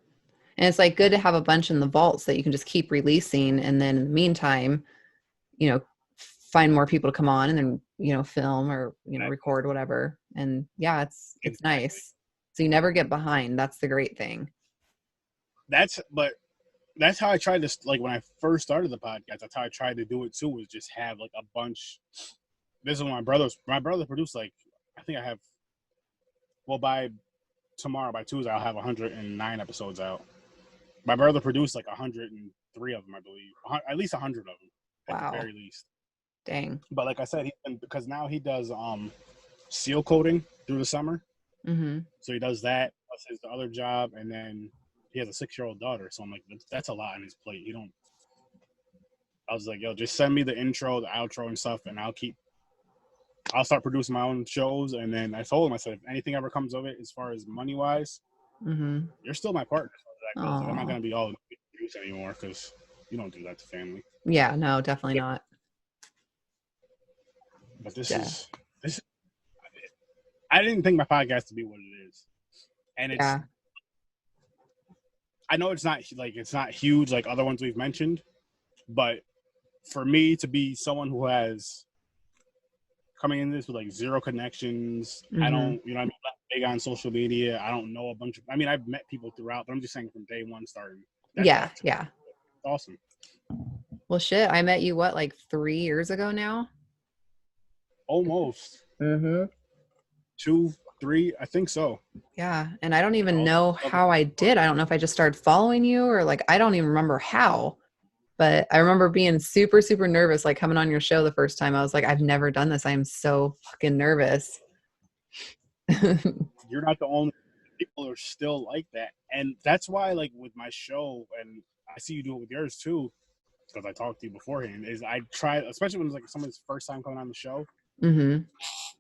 And it's like good to have a bunch in the vaults that you can just keep releasing. And then in the meantime, find more people to come on and then, film or, record whatever. And yeah, it's nice. So you never get behind. That's the great thing. That's how I tried to, like, when I first started the podcast, that's how I tried to do it too, was just have like a bunch. This is my brother produced, like, I think I have, well, by tomorrow, by Tuesday, I'll have 109 episodes out. My brother produced like 103 of them, I believe. At least 100 of them, at Wow. the very least. Dang. But like I said, because now he does seal coating through the summer. Mm-hmm. So he does that, plus his other job, and then he has a 6-year-old daughter. So I'm like, that's a lot on his plate. I was like, yo, just send me the intro, the outro, and stuff, and I'll start producing my own shows. And then I told him, I said, if anything ever comes of it, as far as money wise, Mm-hmm. you're still my partner. That goes. Like, I'm not Aww. gonna be all produce anymore, because you don't do that to family. Yeah, no, definitely not. But this. I didn't think my podcast to be what it is, and it's. Yeah. I know it's not huge like other ones we've mentioned, but for me to be someone who has coming in this with like 0 connections, Mm-hmm. I don't, I'm not big on social media. I don't know a bunch of. I mean, I've met people throughout, but I'm just saying from day one starting. Yeah. Awesome. Well, shit, I met you like 3 years ago now? Almost. Mm-hmm. 2, 3, I think so. Yeah, and I don't even know how I did. I don't know if I just started following you or like I don't even remember how. But I remember being super, super nervous, like coming on your show the first time. I was like, I've never done this. I'm so fucking nervous. You're not the only. People are still like that, and that's why, like with my show, and I see you do it with yours too. because I talked to you beforehand, is I try, especially when it's like someone's first time coming on the show,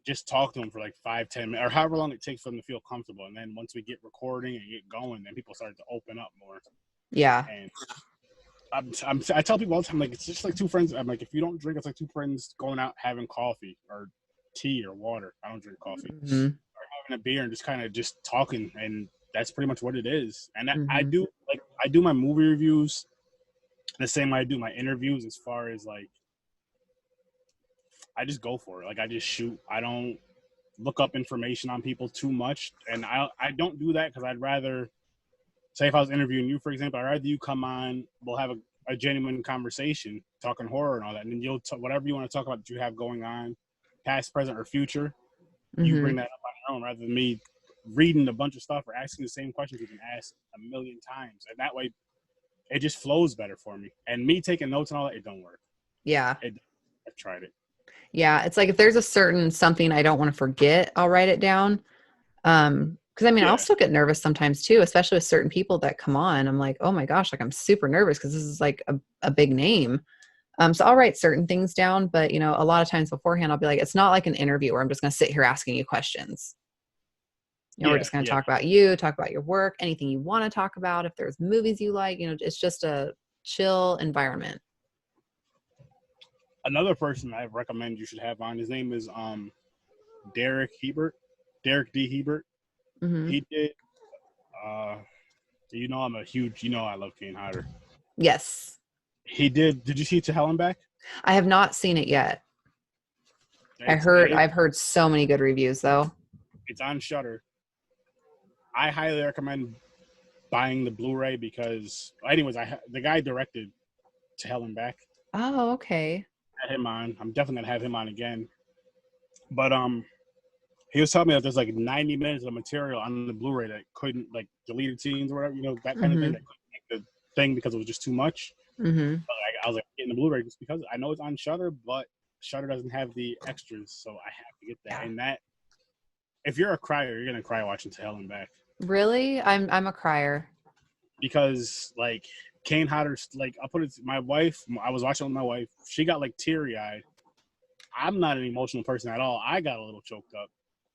just talk to them for like 5-10 minutes or however long it takes for them to feel comfortable. And then once we get recording and get going, then people start to open up more. Yeah. And I tell people all the time, like, it's just like two friends. I'm like, if you don't drink, it's like two friends going out having coffee or tea or water. I don't drink coffee. Or having a beer and just kind of just talking. And that's pretty much what it is. And I do my movie reviews the same way I do my interviews, as far as like, I just go for it. Like, I just shoot. I don't look up information on people too much. And I don't do that because I'd rather, say if I was interviewing you, for example, I'd rather you come on, we'll have a genuine conversation, talking horror and all that. And then you'll whatever you want to talk about that you have going on, past, present, or future, you bring that up on your own, rather than me reading a bunch of stuff or asking the same questions you've been asked a million times. And that way, it just flows better for me. And me taking notes and all that, it don't work. Yeah. I've tried it. Yeah. It's like if there's a certain something I don't want to forget, I'll write it down. Because I mean, I'll still get nervous sometimes too, especially with certain people that come on. I'm like, oh my gosh, like I'm super nervous because this is like a big name. So I'll write certain things down, but you know, a lot of times beforehand, I'll be like, it's not like an interview where I'm just going to sit here asking you questions. You know, we're just going to talk about you, talk about your work, anything you want to talk about. If there's movies you like, you know, it's just a chill environment. Another person I recommend you should have on, his name is Derek D. Hebert. He did, you know, I love Kane Hodder. Yes. Did you see To Hell and Back? I have not seen it yet. I've heard so many good reviews though. It's on Shudder. I highly recommend buying the Blu-ray because, anyways, the guy directed To Hell and Back. Oh, okay. I had him on. I'm definitely gonna have him on again. But he was telling me that there's like 90 minutes of material on the Blu-ray that couldn't, like, deleted scenes or whatever, you know, that kind of thing, that couldn't make the thing because it was just too much. But I was like, getting the Blu-ray just because I know it's on Shudder, but Shudder doesn't have the extras, so I have to get that. And that, if you're a crier, you're gonna cry watching To Hell and Back. Really? I'm a crier. Because like Kane Hodder's, like, I'll put it, my wife, I was watching with my wife, she got like teary-eyed. I'm not an emotional person at all. I got a little choked up.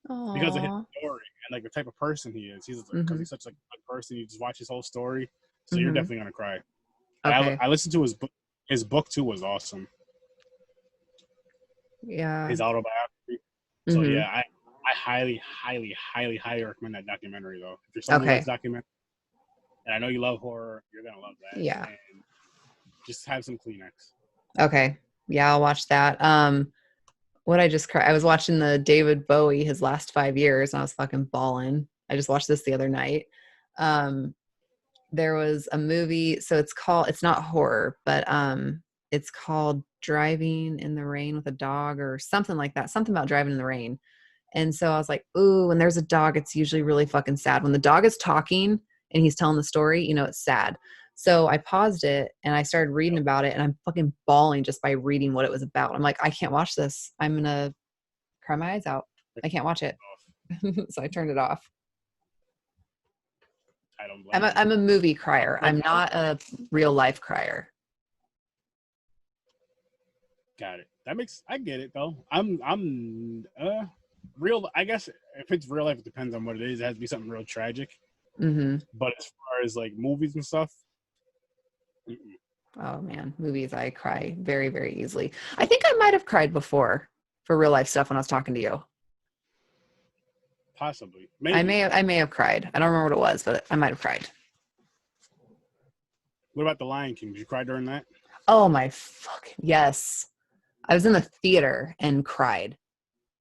Aww. Because of his story and like the type of person he is. He's because he's such like a good person. You just watch his whole story, so you're definitely gonna cry. Okay. I listened to his book. His book too was awesome. Yeah. His autobiography. So yeah, I highly, highly, highly, highly recommend that documentary though. If you're someone who loves documentary, and I know you love horror, you're gonna love that. Yeah. And just have some Kleenex. Okay. Yeah, I'll watch that. What I just cried. I was watching the David Bowie, his last 5 years, and I was fucking bawling. I just watched this the other night. There was a movie, so it's not horror, but it's called Driving in the Rain with a Dog or something like that. Something about driving in the rain. And so I was like, ooh, when there's a dog, it's usually really fucking sad. When the dog is talking and he's telling the story, you know, it's sad. So I paused it and I started reading about it, and I'm fucking bawling just by reading what it was about. I'm like, I can't watch this. I'm going to cry my eyes out. I can't watch it. So I turned it off. I don't blame I'm a movie crier. I'm not a real life crier. Got it. I get it though. I'm real. I guess if it's real life, it depends on what it is. It has to be something real tragic. But as far as like movies and stuff, oh man, movies, I cry very, very easily. I think I might have cried before for real life stuff when I was talking to you. Possibly. Maybe. I may have cried. I don't remember what it was, but I might have cried. What about The Lion King? Did you cry during that? Oh my fucking yes. I was in the theater and cried.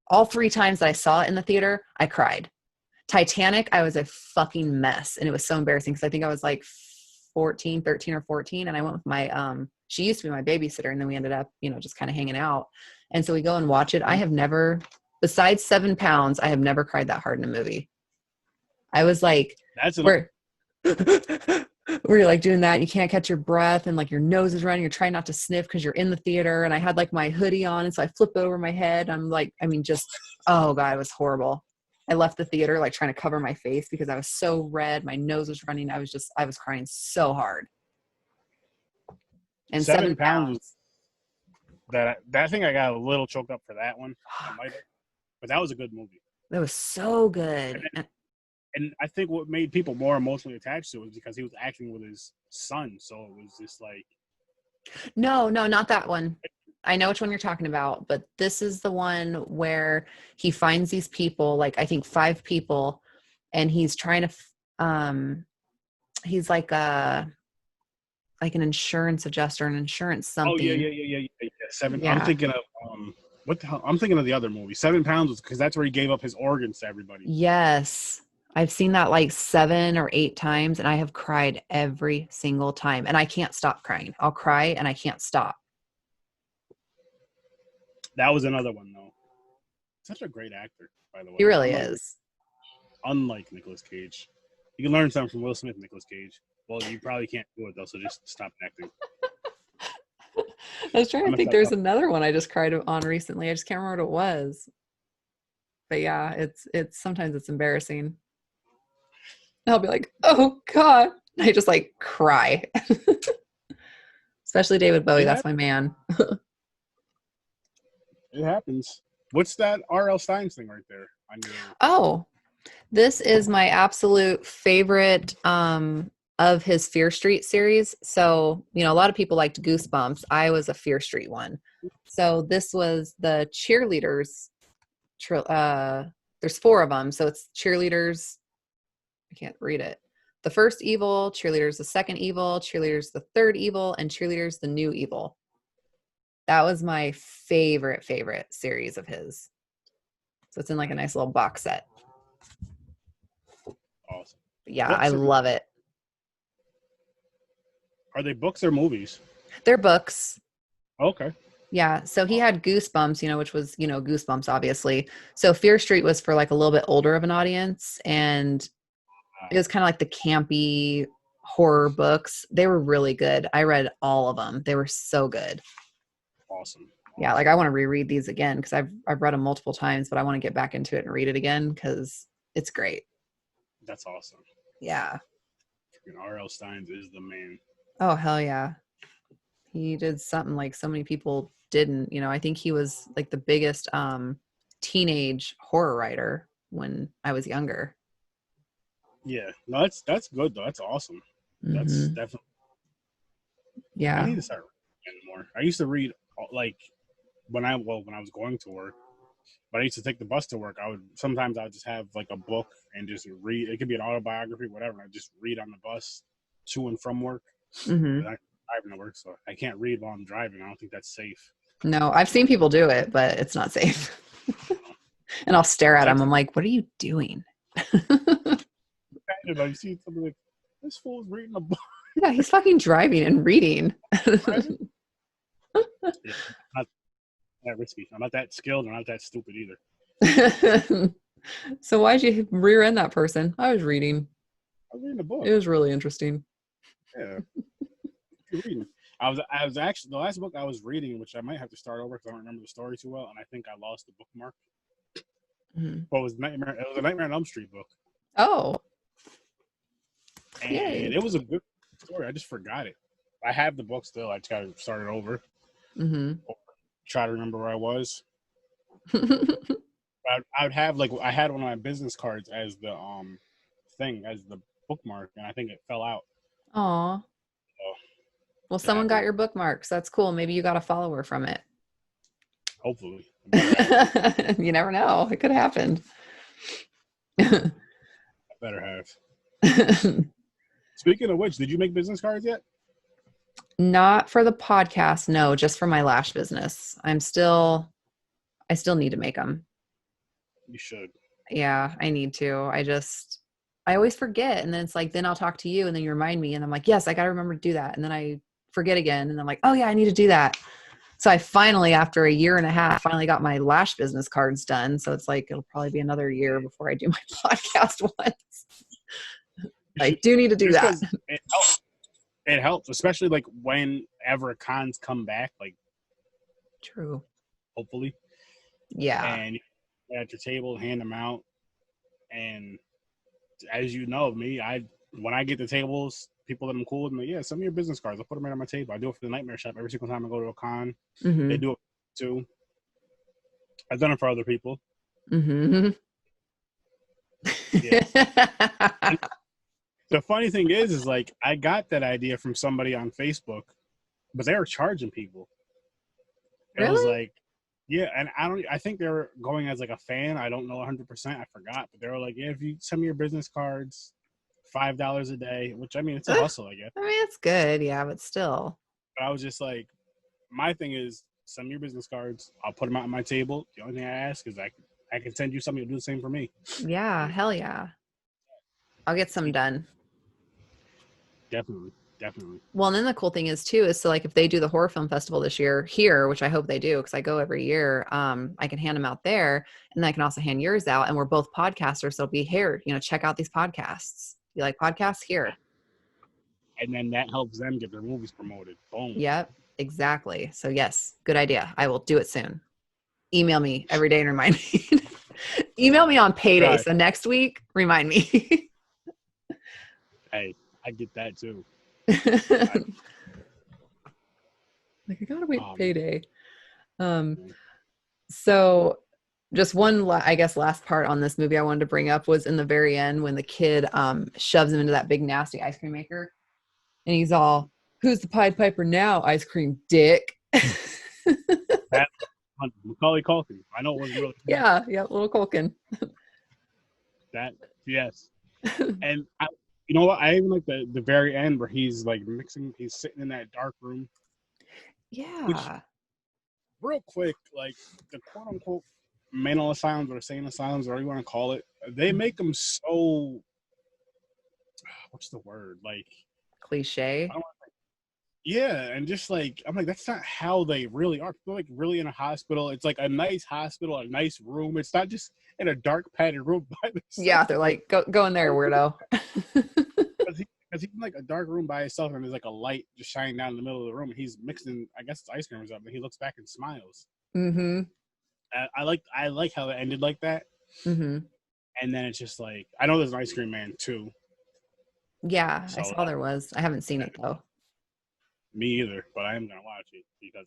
All 3 times that I saw it in the theater, I cried. Titanic, I was a fucking mess, and it was so embarrassing because I think I was like 13 or 14, and I went with my she used to be my babysitter, and then we ended up, you know, just kind of hanging out. And so we go and watch it. I have never, besides 7 pounds, I have never cried that hard in a movie. I was like, where you're like doing that, you can't catch your breath, and like your nose is running, you're trying not to sniff because you're in the theater. And I had like my hoodie on, and so I flipped over my head. I'm like, I mean, just, oh God, it was horrible. I left the theater like trying to cover my face because I was so red. My nose was running. I was crying so hard. And 7 pounds was 7 pounds. that thing. I got a little choked up for that one. I might have, but that was a good movie. That was so good. And I think what made people more emotionally attached to it was because he was acting with his son. So it was just like, No, not that one. I know which one you're talking about, but this is the one where he finds these people, like I think 5 people, and he's trying to he's like an insurance adjuster, an insurance oh yeah, something. seven. I'm Yeah. thinking of what the hell? I'm thinking of the other movie. 7 pounds was because that's where he gave up his organs to everybody. Yes. I've seen that like 7 or 8 times, and I have cried every single time, and I can't stop crying. I'll cry and I can't stop. That was another one though. Such a great actor, by the way. He really is. Unlike Nicolas Cage, you can learn something from Will Smith, Nicolas Cage. Well, you probably can't do it though, so just stop acting. I was trying to think. There's another one I just cried on recently. I just can't remember what it was. But yeah, it's sometimes it's embarrassing. I'll be like, oh God. I just like cry. Especially David Bowie. That's my man. It happens. What's that R.L. Stein's thing right there on your? Oh, this is my absolute favorite of his Fear Street series. So, a lot of people liked Goosebumps. I was a Fear Street one. So this was the cheerleaders. There's 4 of them. So it's cheerleaders. I can't read it. The first evil, cheerleaders the second evil, cheerleaders the third evil, and cheerleaders the new evil. That was my favorite series of his. So it's in like a nice little box set. Awesome. Yeah, I love it. Are they books or movies? They're books. Okay. Yeah. So he had Goosebumps, which was, Goosebumps, obviously. So Fear Street was for like a little bit older of an audience. And it was kind of like the campy horror books. They were really good. I read all of them. They were so good. Awesome. Yeah. Like I want to reread these again because I've read them multiple times, but I want to get back into it and read it again because it's great. That's awesome. Yeah. R.L. Stein's is the man. Oh, hell yeah. He did something like so many people didn't. I think he was like the biggest teenage horror writer when I was younger. Yeah. No, that's good though. That's awesome. Mm-hmm. That's definitely. Yeah. I need to start reading more. I used to read like when I was going to work, but I used to take the bus to work. I would just have like a book and just read. It could be an autobiography, whatever. I just read on the bus to and from work. Mm-hmm. I'm driving to work, so I can't read while I'm driving. I don't think that's safe. No, I've seen people do it, but it's not safe. And I'll stare at them. I'm like, what are you doing? You see something like, this fool's reading a book. Yeah, he's fucking driving and reading. Not that risky. I'm not that skilled. I'm not that stupid either. So why'd you rear end that person? I was reading. I was reading a book. It was really interesting. Yeah. You're reading. I was actually the last book I was reading, which I might have to start over because I don't remember the story too well, and I think I lost the bookmark. Mm-hmm. But it was a Nightmare on Elm Street book. Oh. And it was a good story. I just forgot it. I have the book still. I just got to start it over. Mm-hmm. Try to remember where I was. I would have I had one of my business cards as the as the bookmark, and I think it fell out. Aw. Well, someone got your bookmarks. That's cool. Maybe you got a follower from it. Hopefully. You never know. It could have happened. I better have. Speaking of which, did you make business cards yet? Not for the podcast. No, just for my lash business. I still need to make them. You should. Yeah, I need to. I always forget. And then it's like, then I'll talk to you and then you remind me. And I'm like, yes, I got to remember to do that. And then I forget again. And I'm like, oh yeah, I need to do that. So I finally, after a year and a half, finally got my lash business cards done. So it's like, it'll probably be another year before I do my podcast ones. I do need to do that. It helps, especially like whenever cons come back, like true. Hopefully. Yeah. And at your table, hand them out. And as you know me, when I get the tables, people that I'm cool with. I'm like, yeah, send me your business cards. I'll put them right on my table. I do it for the Nightmare Shop every single time I go to a con. They do it too. I've done it for other people. Yeah. And the funny thing is like I got that idea from somebody on Facebook, but they were charging people. It was Really? like, yeah, and I think they were going as like a fan. I don't know 100%. I forgot, but they were like, yeah, if you send me your business cards, $5 a day, which I mean, it's a hustle, I guess. I mean, it's good. Yeah, but still. But I was just like, my thing is send me your business cards. I'll put them out on my table. The only thing I ask is I can send you something to do the same for me. Yeah, hell yeah. I'll get some done. Definitely. Well, and then the cool thing is too, is so like if they do the horror film festival this year here, which I hope they do, because I go every year, I can hand them out there, and then I can also hand yours out. And we're both podcasters, so it'll be here, check out these podcasts. You like podcasts? Here. And then that helps them get their movies promoted. Boom. Yep, exactly. So yes, good idea. I will do it soon. Email me every day and remind me. Email me on payday. Right. So next week, remind me. Hey, I get that too. Like I gotta wait for payday. So just one, I guess, last part on this movie I wanted to bring up was in the very end when the kid shoves him into that big nasty ice cream maker, and he's all, "Who's the Pied Piper now? Ice cream dick." That Macaulay Culkin. I know it wasn't really. Yeah, little Culkin. That yes, and you know what? I even like the very end where he's like mixing. He's sitting in that dark room. Yeah. Which, real quick, like the quote unquote mental asylums or insane asylums, or whatever you want to call it, they make them so. What's the word? Like cliche. Yeah, and just like I'm like, that's not how they really are. People like really in a hospital. It's like a nice hospital, a nice room. It's not just in a dark padded room by themselves. Yeah, they're like, go in there, weirdo. Because he's in like a dark room by himself, and there's like a light just shining down in the middle of the room, and he's mixing, I guess, ice cream or something. He looks back and smiles. I like how it ended like that. And then it's just like, I know there's an ice cream man too. Yeah, so, I saw there was. I haven't seen it though. Me either, but I am gonna watch it because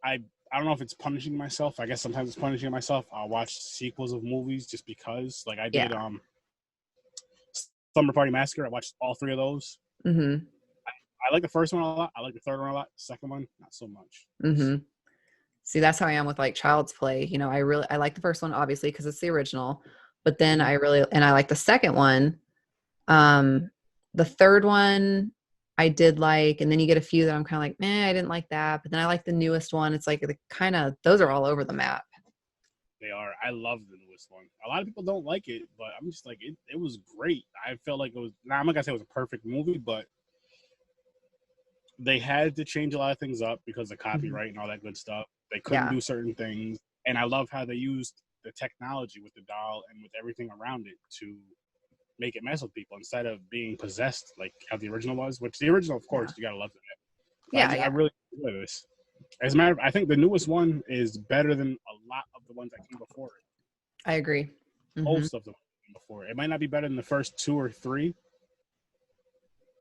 I don't know if it's punishing myself. I guess sometimes it's punishing myself. I'll watch sequels of movies just because. Like I did Summer Party Massacre. I watched all 3 of those. I like the first one a lot. I like the third one a lot. The second one, not so much. See, that's how I am with like Child's Play. I like the first one obviously because it's the original, but then I like the second one. The third one I did like, and then you get a few that I'm kind of like, I didn't like that. But then I like the newest one. It's like those are all over the map. They are. I love the newest one. A lot of people don't like it, but I'm just like, it was great. I felt like it was, I'm not gonna say it was a perfect movie, but they had to change a lot of things up because of copyright and all that good stuff. They couldn't do certain things. And I love how they used the technology with the doll and with everything around it to make it mess with people instead of being possessed like how the original was, which the original, of course, you gotta love it. I really enjoy this. As a matter of, I think the newest one is better than a lot of the ones that came before it. I agree. Most of them before it. It might not be better than the first 2 or 3,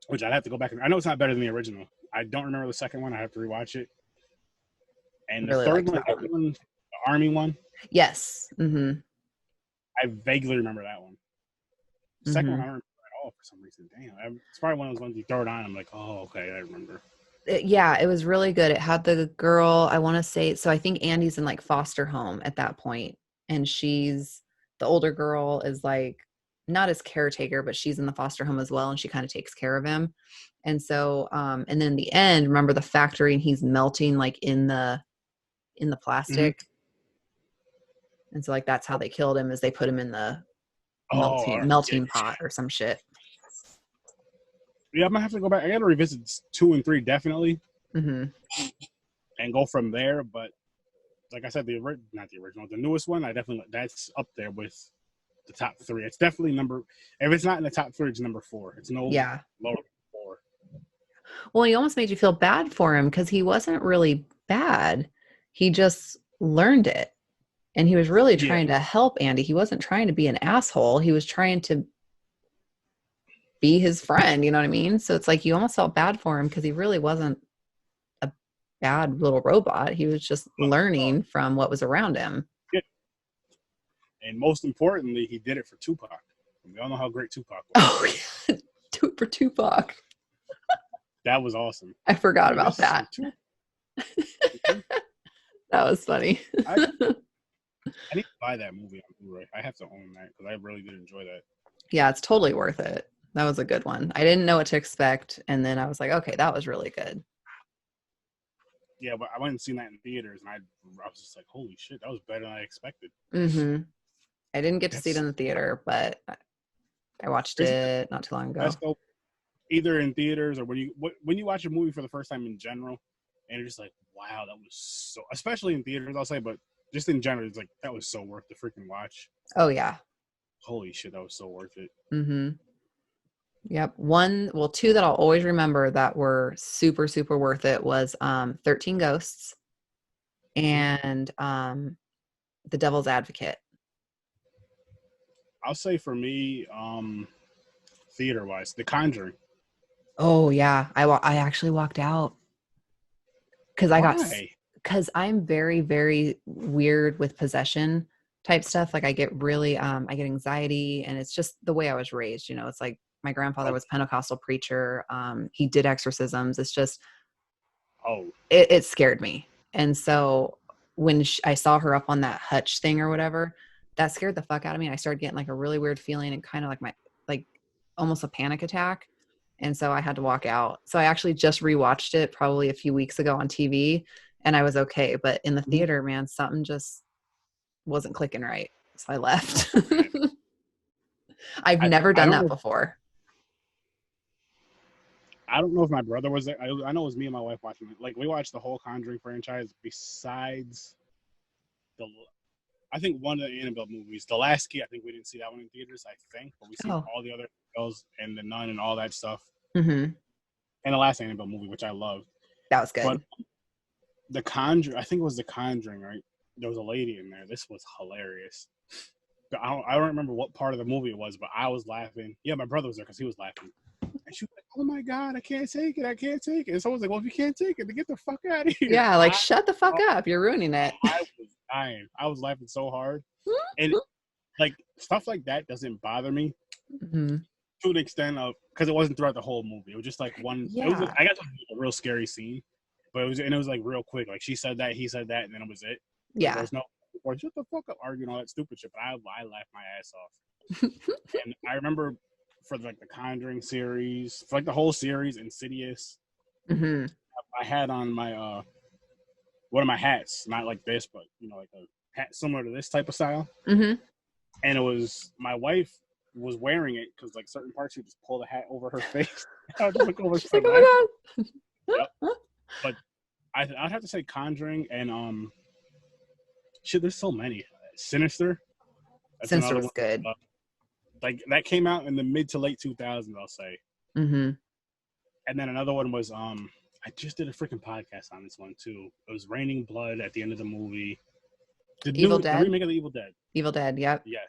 which I'd have to go back and I know it's not better than the original. I don't remember the second one. I have to rewatch it. And the third one, the army one. Yes. I vaguely remember that one. The second one I don't remember at all for some reason. Damn. It's probably one of those ones you throw it on. I'm like, oh, okay, I remember. It was really good. It had the girl, I want to say, so I think Andy's in like foster home at that point, and she's the older girl is like not his caretaker, but she's in the foster home as well, and she kind of takes care of him. And so and then in the end, remember the factory, and he's melting like in the plastic. And so like that's how they killed him, is they put him in the melting pot or some shit. Yeah, I'm gonna have to go back. I gotta revisit 2 and 3 definitely, and go from there. But like I said, not the original, the newest one, that's up there with the top 3. It's definitely if it's not in the top 3, it's number 4. It's lower than 4. Well, he almost made you feel bad for him because he wasn't really bad. He just learned it, and he was really trying to help Andy. He wasn't trying to be an asshole. He was trying to be his friend, you know what I mean? So it's like you almost felt bad for him because he really wasn't a bad little robot. He was just learning from what was around him. Yeah. And most importantly, he did it for Tupac. We all know how great Tupac was. Oh, yeah. Do it for Tupac. That was awesome. I forgot about that. That was funny. I need to buy that movie on Blu-ray. I have to own that because I really did enjoy that. Yeah, it's totally worth it. That was a good one. I didn't know what to expect, and then I was like, okay, that was really good. Yeah, but I went and seen that in theaters, and I was just like, holy shit, that was better than I expected. Mm-hmm. I didn't get to see it in the theater, but I watched it not too long ago. Either in theaters or when you watch a movie for the first time in general, and you're just like, wow, that was so, especially in theaters, I'll say, but just in general, it's like, that was so worth the freaking watch. Oh, yeah. Holy shit, that was so worth it. Mm-hmm. Yep. Two that I'll always remember that were super, super worth it was 13 Ghosts and The Devil's Advocate. I'll say for me, theater-wise, The Conjuring. Oh, yeah. I actually walked out because I'm very, very weird with possession type stuff. Like I get really, I get anxiety, and it's just the way I was raised. You know, it's like my grandfather was Pentecostal preacher. He did exorcisms. It's just, it scared me. And so when I saw her up on that hutch thing or whatever, that scared the fuck out of me. I started getting like a really weird feeling and kind of like almost a panic attack. And so I had to walk out. So I actually just rewatched it probably a few weeks ago on TV, and I was okay. But in the theater, man, something just wasn't clicking right. So I left. I've never done that before. I don't know if my brother was there. I know it was me and my wife watching it. Like, we watched the whole Conjuring franchise besides I think one of the Annabelle movies. The Last Key, I think we didn't see that one in theaters, I think. But we seen all the other Annabelles and The Nun and all that stuff. Mm-hmm. And the last Annabelle movie, which I loved. That was good. But The Conjuring, I think it was The Conjuring, right? There was a lady in there. This was hilarious. I don't remember what part of the movie it was, but I was laughing. Yeah, my brother was there because he was laughing. And she was like, oh my God, I can't take it. I can't take it. And someone's like, well, if you can't take it, then get the fuck out of here. Yeah, like, shut the fuck up. You're ruining it. I was dying. I was laughing so hard. And like, stuff like that doesn't bother me to an extent of, because it wasn't throughout the whole movie. It was just like one, I got to a real scary scene, but it was like real quick. Like, she said that, he said that, and then it was it. Yeah. There was no, or shut the fuck up, arguing all that stupid shit. But I laughed my ass off. And I remember for like the Conjuring series, for like the whole series, Insidious, I had on my one of my hats, not like this, but you know, like a hat similar to this type of style. And it was, my wife was wearing it because like certain parts she would just pull the hat over her face. I would just look over. She's like, oh my God. Yep. But I'd have to say Conjuring and shit. There's so many. Sinister. Sinister was good. Like that came out in the mid to late 2000s, I'll say. And then another one was I just did a freaking podcast on this one too. It was Raining Blood at the end of the movie. The remake of the Evil Dead. Evil Dead, yep. Yes.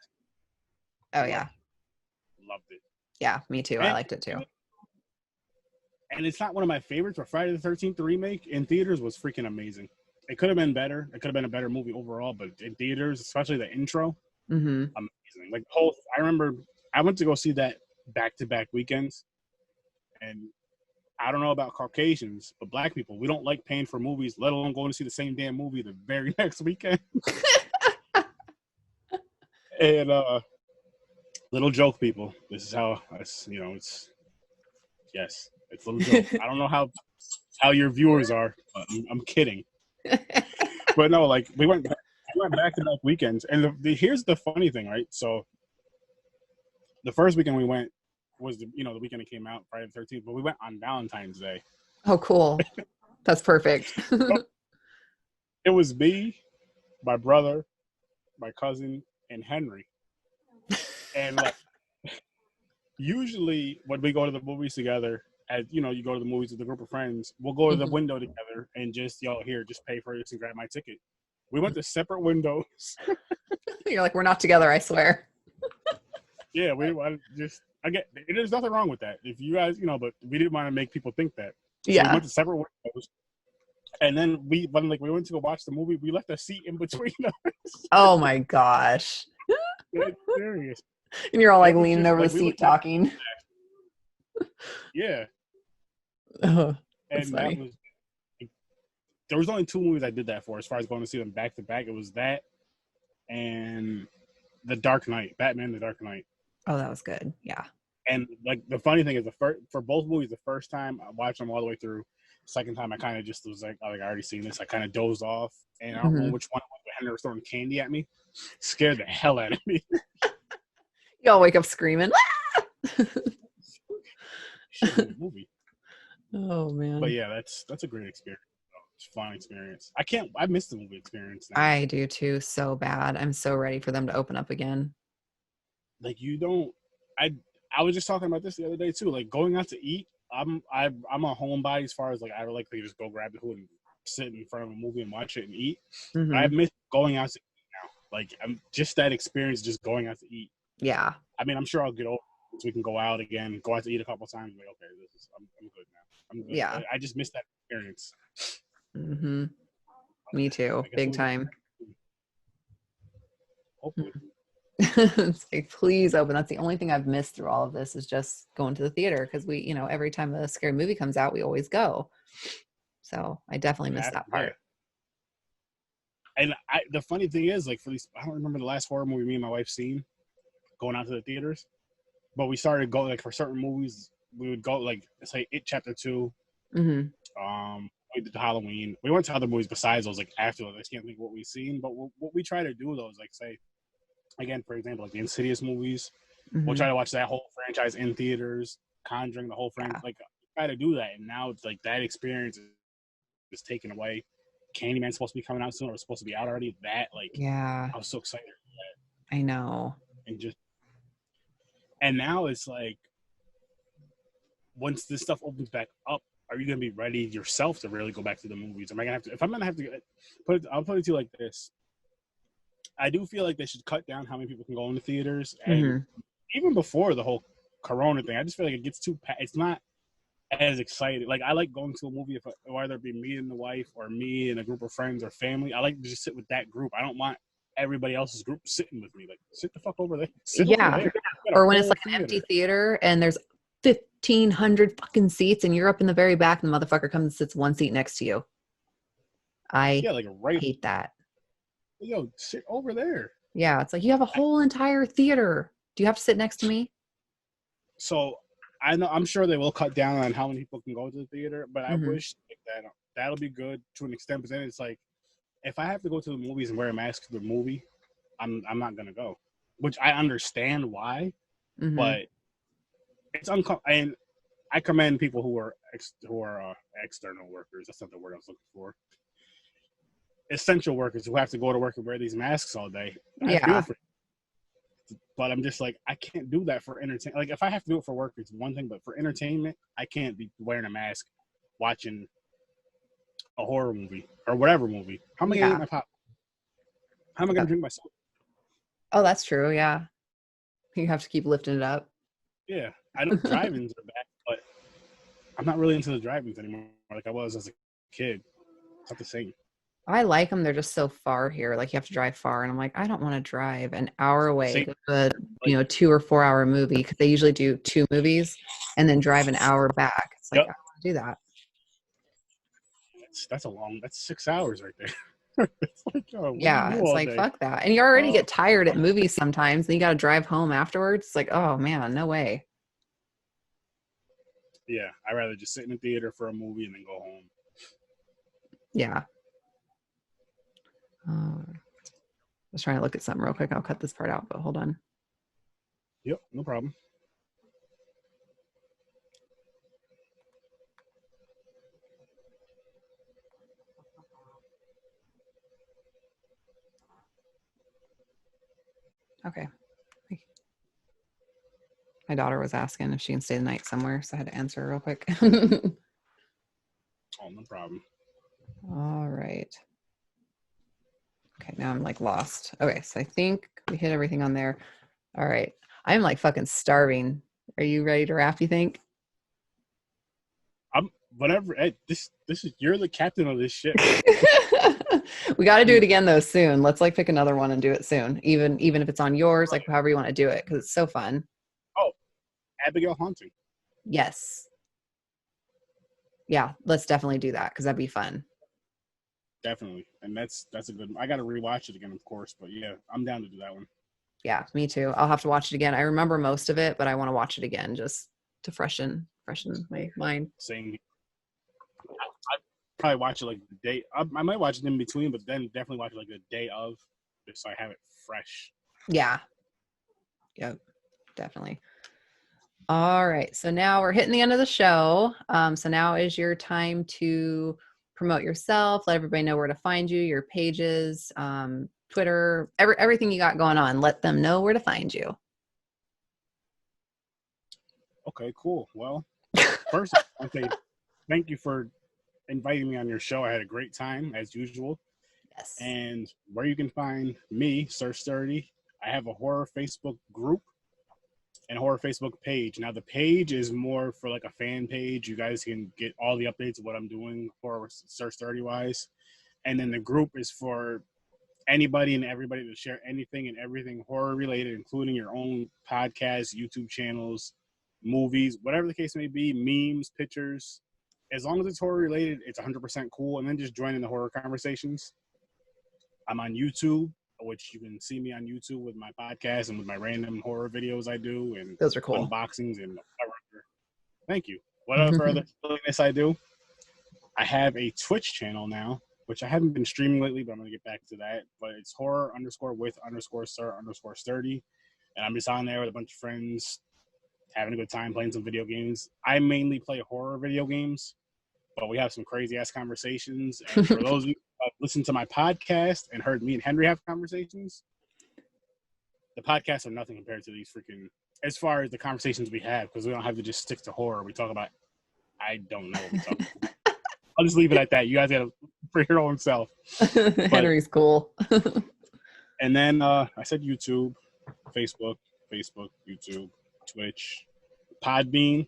Oh yeah. Loved it. Yeah, me too. I liked it too. And it's not one of my favorites, but Friday the 13th remake in theaters was freaking amazing. It could have been better. It could have been a better movie overall, but in theaters, especially the intro, amazing. Like I remember I went to go see that back-to-back weekends, and I don't know about Caucasians, but Black people, we don't like paying for movies, let alone going to see the same damn movie the very next weekend. And little joke, people. This is how it's it's a little joke. I don't know how your viewers are, but I'm kidding. But no, like we went back to back weekends, and here's the funny thing, right? So the first weekend we went was the weekend it came out, Friday the 13th, but we went on Valentine's Day. Oh, cool. That's perfect. It was me, my brother, my cousin, and Henry. And like, usually when we go to the movies together, as you go to the movies with a group of friends, we'll go to the window together and just just pay for this and grab my ticket. We went to separate windows. You're like, we're not together, I swear. Yeah, we just Again, there's nothing wrong with that. If you guys, but we didn't want to make people think that. So we Yeah. went to separate windows, and then when we went to go watch the movie, we left a seat in between us. Oh my gosh. It's serious. And you're all like It was leaning just over the like we seat looked at, talking. yeah, Oh, that's and that funny. was. There was only 2 movies I did that for, as far as going to see them back to back. It was that and The Dark Knight, Batman: The Dark Knight. Oh, that was good. Yeah. And like the funny thing is, for both movies, the first time I watched them all the way through. Second time, I kind of just was like, I already seen this. I kind of dozed off, and I don't remember which one. Henry was throwing candy at me, scared the hell out of me. You all wake up screaming. Shit, movie. Oh man. But yeah, that's a great experience. It's a fun experience. I missed the movie experience now. I do too, so bad. I'm so ready for them to open up again. Like you don't. I was just talking about this the other day too. Like going out to eat, I'm a homebody as far as like I would like to just go grab the food and sit in front of a movie and watch it and eat. Mm-hmm. But I miss going out to eat now. Like I'm just that experience, just going out to eat. Yeah. I mean, I'm sure I'll get over it so we can go out again, go out to eat a couple of times. Like, okay, I'm good now. I'm good. Yeah. I just miss that experience. Mm-hmm. Me too. Big time. Hopefully. It's like, please open. That's the only thing I've missed through all of this is just going to the theater because we, every time a scary movie comes out, we always go. So I definitely missed that part. And the funny thing is, like for these, I don't remember the last horror movie me and my wife seen going out to the theaters, but we started going like for certain movies. We would go like say It Chapter 2. Mm-hmm. We did Halloween. We went to other movies besides those. Like after those, I can't think of what we've seen. But what we try to do though is like say, again, for example, like the Insidious movies. Mm-hmm. We'll try to watch that whole franchise in theaters. Conjuring, the whole franchise. Yeah. Like try to do that, and now it's like that experience is taken away. Candyman's supposed to be coming out soon, or it's supposed to be out already. That like, yeah, I was so excited for that. I know. And now it's like, once this stuff opens back up, are you gonna be ready yourself to really go back to the movies? Am I gonna have to? If I'm gonna have to I'll put it to you like this. I do feel like they should cut down how many people can go into theaters, and even before the whole Corona thing, I just feel like it gets too. It's not as exciting. Like I like going to a movie whether it be me and the wife or me and a group of friends or family. I like to just sit with that group. I don't want everybody else's group sitting with me. Like sit the fuck over there. Sit over there. Or when it's like an empty theater and there's 1,500 fucking seats and you're up in the very back and the motherfucker comes and sits one seat next to you. I hate that. Yo, sit over there. Yeah, it's like you have a whole entire theater. Do you have to sit next to me? So I know I'm sure they will cut down on how many people can go to the theater, but I wish like, that'll be good to an extent. But then it's like, if I have to go to the movies and wear a mask to the movie, I'm not gonna go. Which I understand why, but it's uncomfortable. And I commend people who are external workers. That's not the word I was looking for. Essential workers who have to go to work and wear these masks all day. I feel for you. But I'm just like, I can't do that for entertainment. Like if I have to do it for work, it's one thing, but for entertainment, I can't be wearing a mask watching a horror movie or whatever movie. How am I gonna eat my pop? How am I gonna drink my soda? Oh, that's true. Yeah, you have to keep lifting it up. Yeah, I know drive-ins are back, but I'm not really into the drive-ins anymore like I was as a kid. It's not the same. I like them. They're just so far here. Like you have to drive far, and I'm like, I don't want to drive an hour away to a 2 or 4 hour movie because they usually do 2 movies and then drive an hour back. It's like I don't want to do that. That's 6 hours right there. It's like, it's like day? Fuck that. And you already get tired at movies sometimes, and you got to drive home afterwards. It's like, oh man, no way. Yeah, I'd rather just sit in the theater for a movie and then go home. Yeah. I was trying to look at something real quick. I'll cut this part out, but hold on. Yep, no problem. Okay. My daughter was asking if she can stay the night somewhere, so I had to answer real quick. Oh, no problem. All right. Okay, now I'm like lost. Okay, so I think we hit everything on there. All right. I'm like fucking starving. Are you ready to wrap, you think? I'm whatever. Hey, this is you're the captain of this ship. We got to do it again though soon. Let's like pick another one and do it soon. Even if it's on yours, like however you want to do it, because it's so fun. Oh, Abigail Haunting. Yes. Yeah, let's definitely do that because that'd be fun. Definitely, and that's a good. I got to rewatch it again, of course, but yeah, I'm down to do that one. Yeah, me too. I'll have to watch it again. I remember most of it, but I want to watch it again just to freshen my mind. Saying, I probably watch it like the day. I might watch it in between, but then definitely watch it like the day of, just so I have it fresh. Yeah. Yep. Definitely. All right. So now we're hitting the end of the show. So now is your time to promote yourself, let everybody know where to find you, your pages, Twitter, everything you got going on. Let them know where to find you. Okay, cool. Well, first, I'll say thank you for inviting me on your show. I had a great time as usual. Yes. And where you can find me, Sir Sturdy, I have a horror Facebook group and horror Facebook page. Now the page is more for like a fan page. You guys can get all the updates of what I'm doing horror Sir Sturdy wise. And then the group is for anybody and everybody to share anything and everything horror related, including your own podcasts, YouTube channels, movies, whatever the case may be, memes, pictures. As long as it's horror related, it's 100% cool. And then just join in the horror conversations. I'm on YouTube, which you can see me on YouTube with my podcast and with my random horror videos I do and those are cool unboxings and whatever. Thank you. Whatever other silliness I do. I have a Twitch channel now, which I haven't been streaming lately, but I'm going to get back to that. But it's horror_with_sir_sturdy. And I'm just on there with a bunch of friends, having a good time playing some video games. I mainly play horror video games, but we have some crazy ass conversations. And for those of you who have listened to my podcast and heard me and Henry have conversations, the podcasts are nothing compared to these freaking, as far as the conversations we have, because we don't have to just stick to horror. We talk about, I don't know what we talk about. I'll just leave it at that. You guys got to for your own self. Henry's cool. And then I said YouTube, Facebook, YouTube, Twitch, Podbean.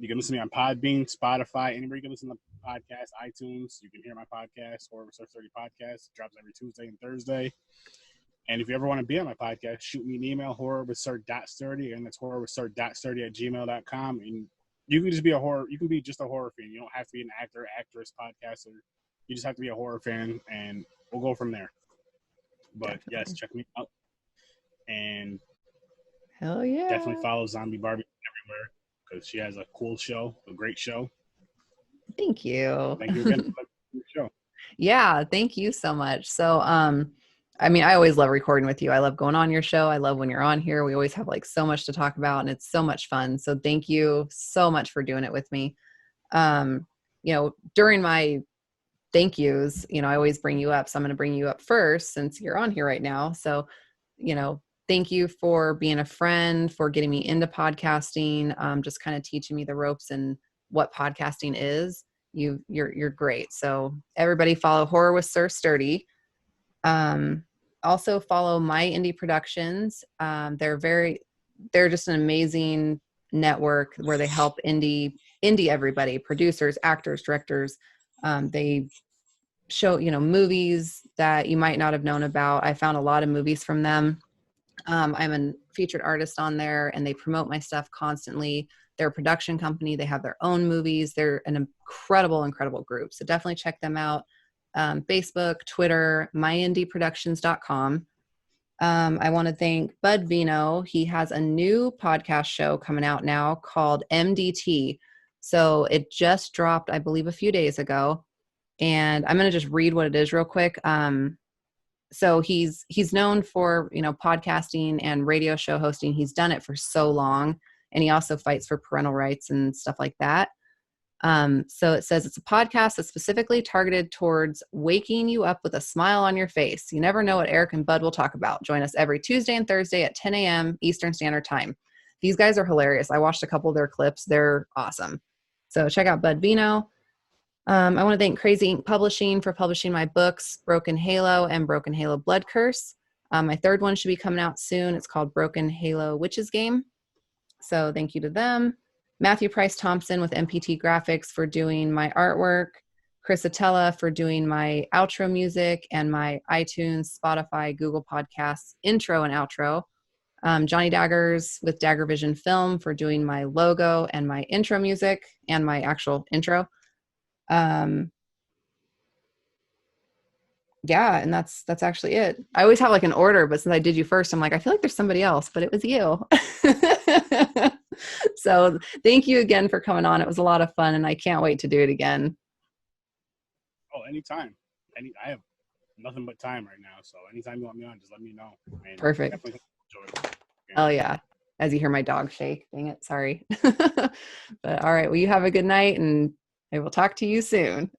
You can listen to me on Podbean, Spotify, anywhere you can listen to the podcast, iTunes. You can hear my podcast, Horror with Sir 30 Podcast. It drops every Tuesday and Thursday. And if you ever want to be on my podcast, shoot me an email, horrorwithsir.sturdy, and that's horrorwithsir.sturdy@gmail.com. And you can just be you can be just a horror fan. You don't have to be an actor, actress, podcaster. You just have to be a horror fan, and we'll go from there. But definitely. Yes, check me out. And hell yeah. Definitely follow Zombie Barbie everywhere because she has a cool show, a great show. Thank you. Thank you again for the show. Yeah, thank you so much. So, I mean, I always love recording with you. I love going on your show. I love when you're on here. We always have like so much to talk about and it's so much fun. So thank you so much for doing it with me. During my thank yous, I always bring you up. So I'm going to bring you up first since you're on here right now. So, thank you for being a friend, for getting me into podcasting, just kind of teaching me the ropes and what podcasting is. You're great. So everybody follow Horror with Sir Sturdy. Also follow My Indie Productions. They're just an amazing network where they help indie everybody, producers, actors, directors. They show, movies that you might not have known about. I found a lot of movies from them. I'm a featured artist on there and they promote my stuff constantly. They're a production company. They have their own movies. They're an incredible group. So definitely check them out. Facebook, Twitter, myindieproductions.com. I want to thank Bud Vino. He has a new podcast show coming out now called MDT. So it just dropped, I believe, a few days ago. And I'm going to just read what it is real quick. So he's known for, podcasting and radio show hosting. He's done it for so long. And he also fights for parental rights and stuff like that. So it says it's a podcast that's specifically targeted towards waking you up with a smile on your face. You never know what Eric and Bud will talk about. Join us every Tuesday and Thursday at 10 a.m. Eastern Standard Time. These guys are hilarious. I watched a couple of their clips. They're awesome. So check out Bud Vino. I want to thank Crazy Ink Publishing for publishing my books, Broken Halo and Broken Halo Blood Curse. My third one should be coming out soon. It's called Broken Halo Witches Game. So thank you to them. Matthew Price Thompson with MPT Graphics for doing my artwork. Chris Atella for doing my outro music and my iTunes, Spotify, Google Podcasts intro and outro. Johnny Daggers with Dagger Vision Film for doing my logo and my intro music and my actual intro. Yeah, and that's actually it. I always have like an order, but since I did you first, I'm like, I feel like there's somebody else, but it was you. So thank you again for coming on. It was a lot of fun, and I can't wait to do it again. Oh, anytime. I have nothing but time right now, so anytime you want me on, just let me know. And Perfect. definitely enjoy it. Oh yeah. As you hear my dog shake. Dang it. Sorry. But all right. Well, you have a good night, and I will talk to you soon.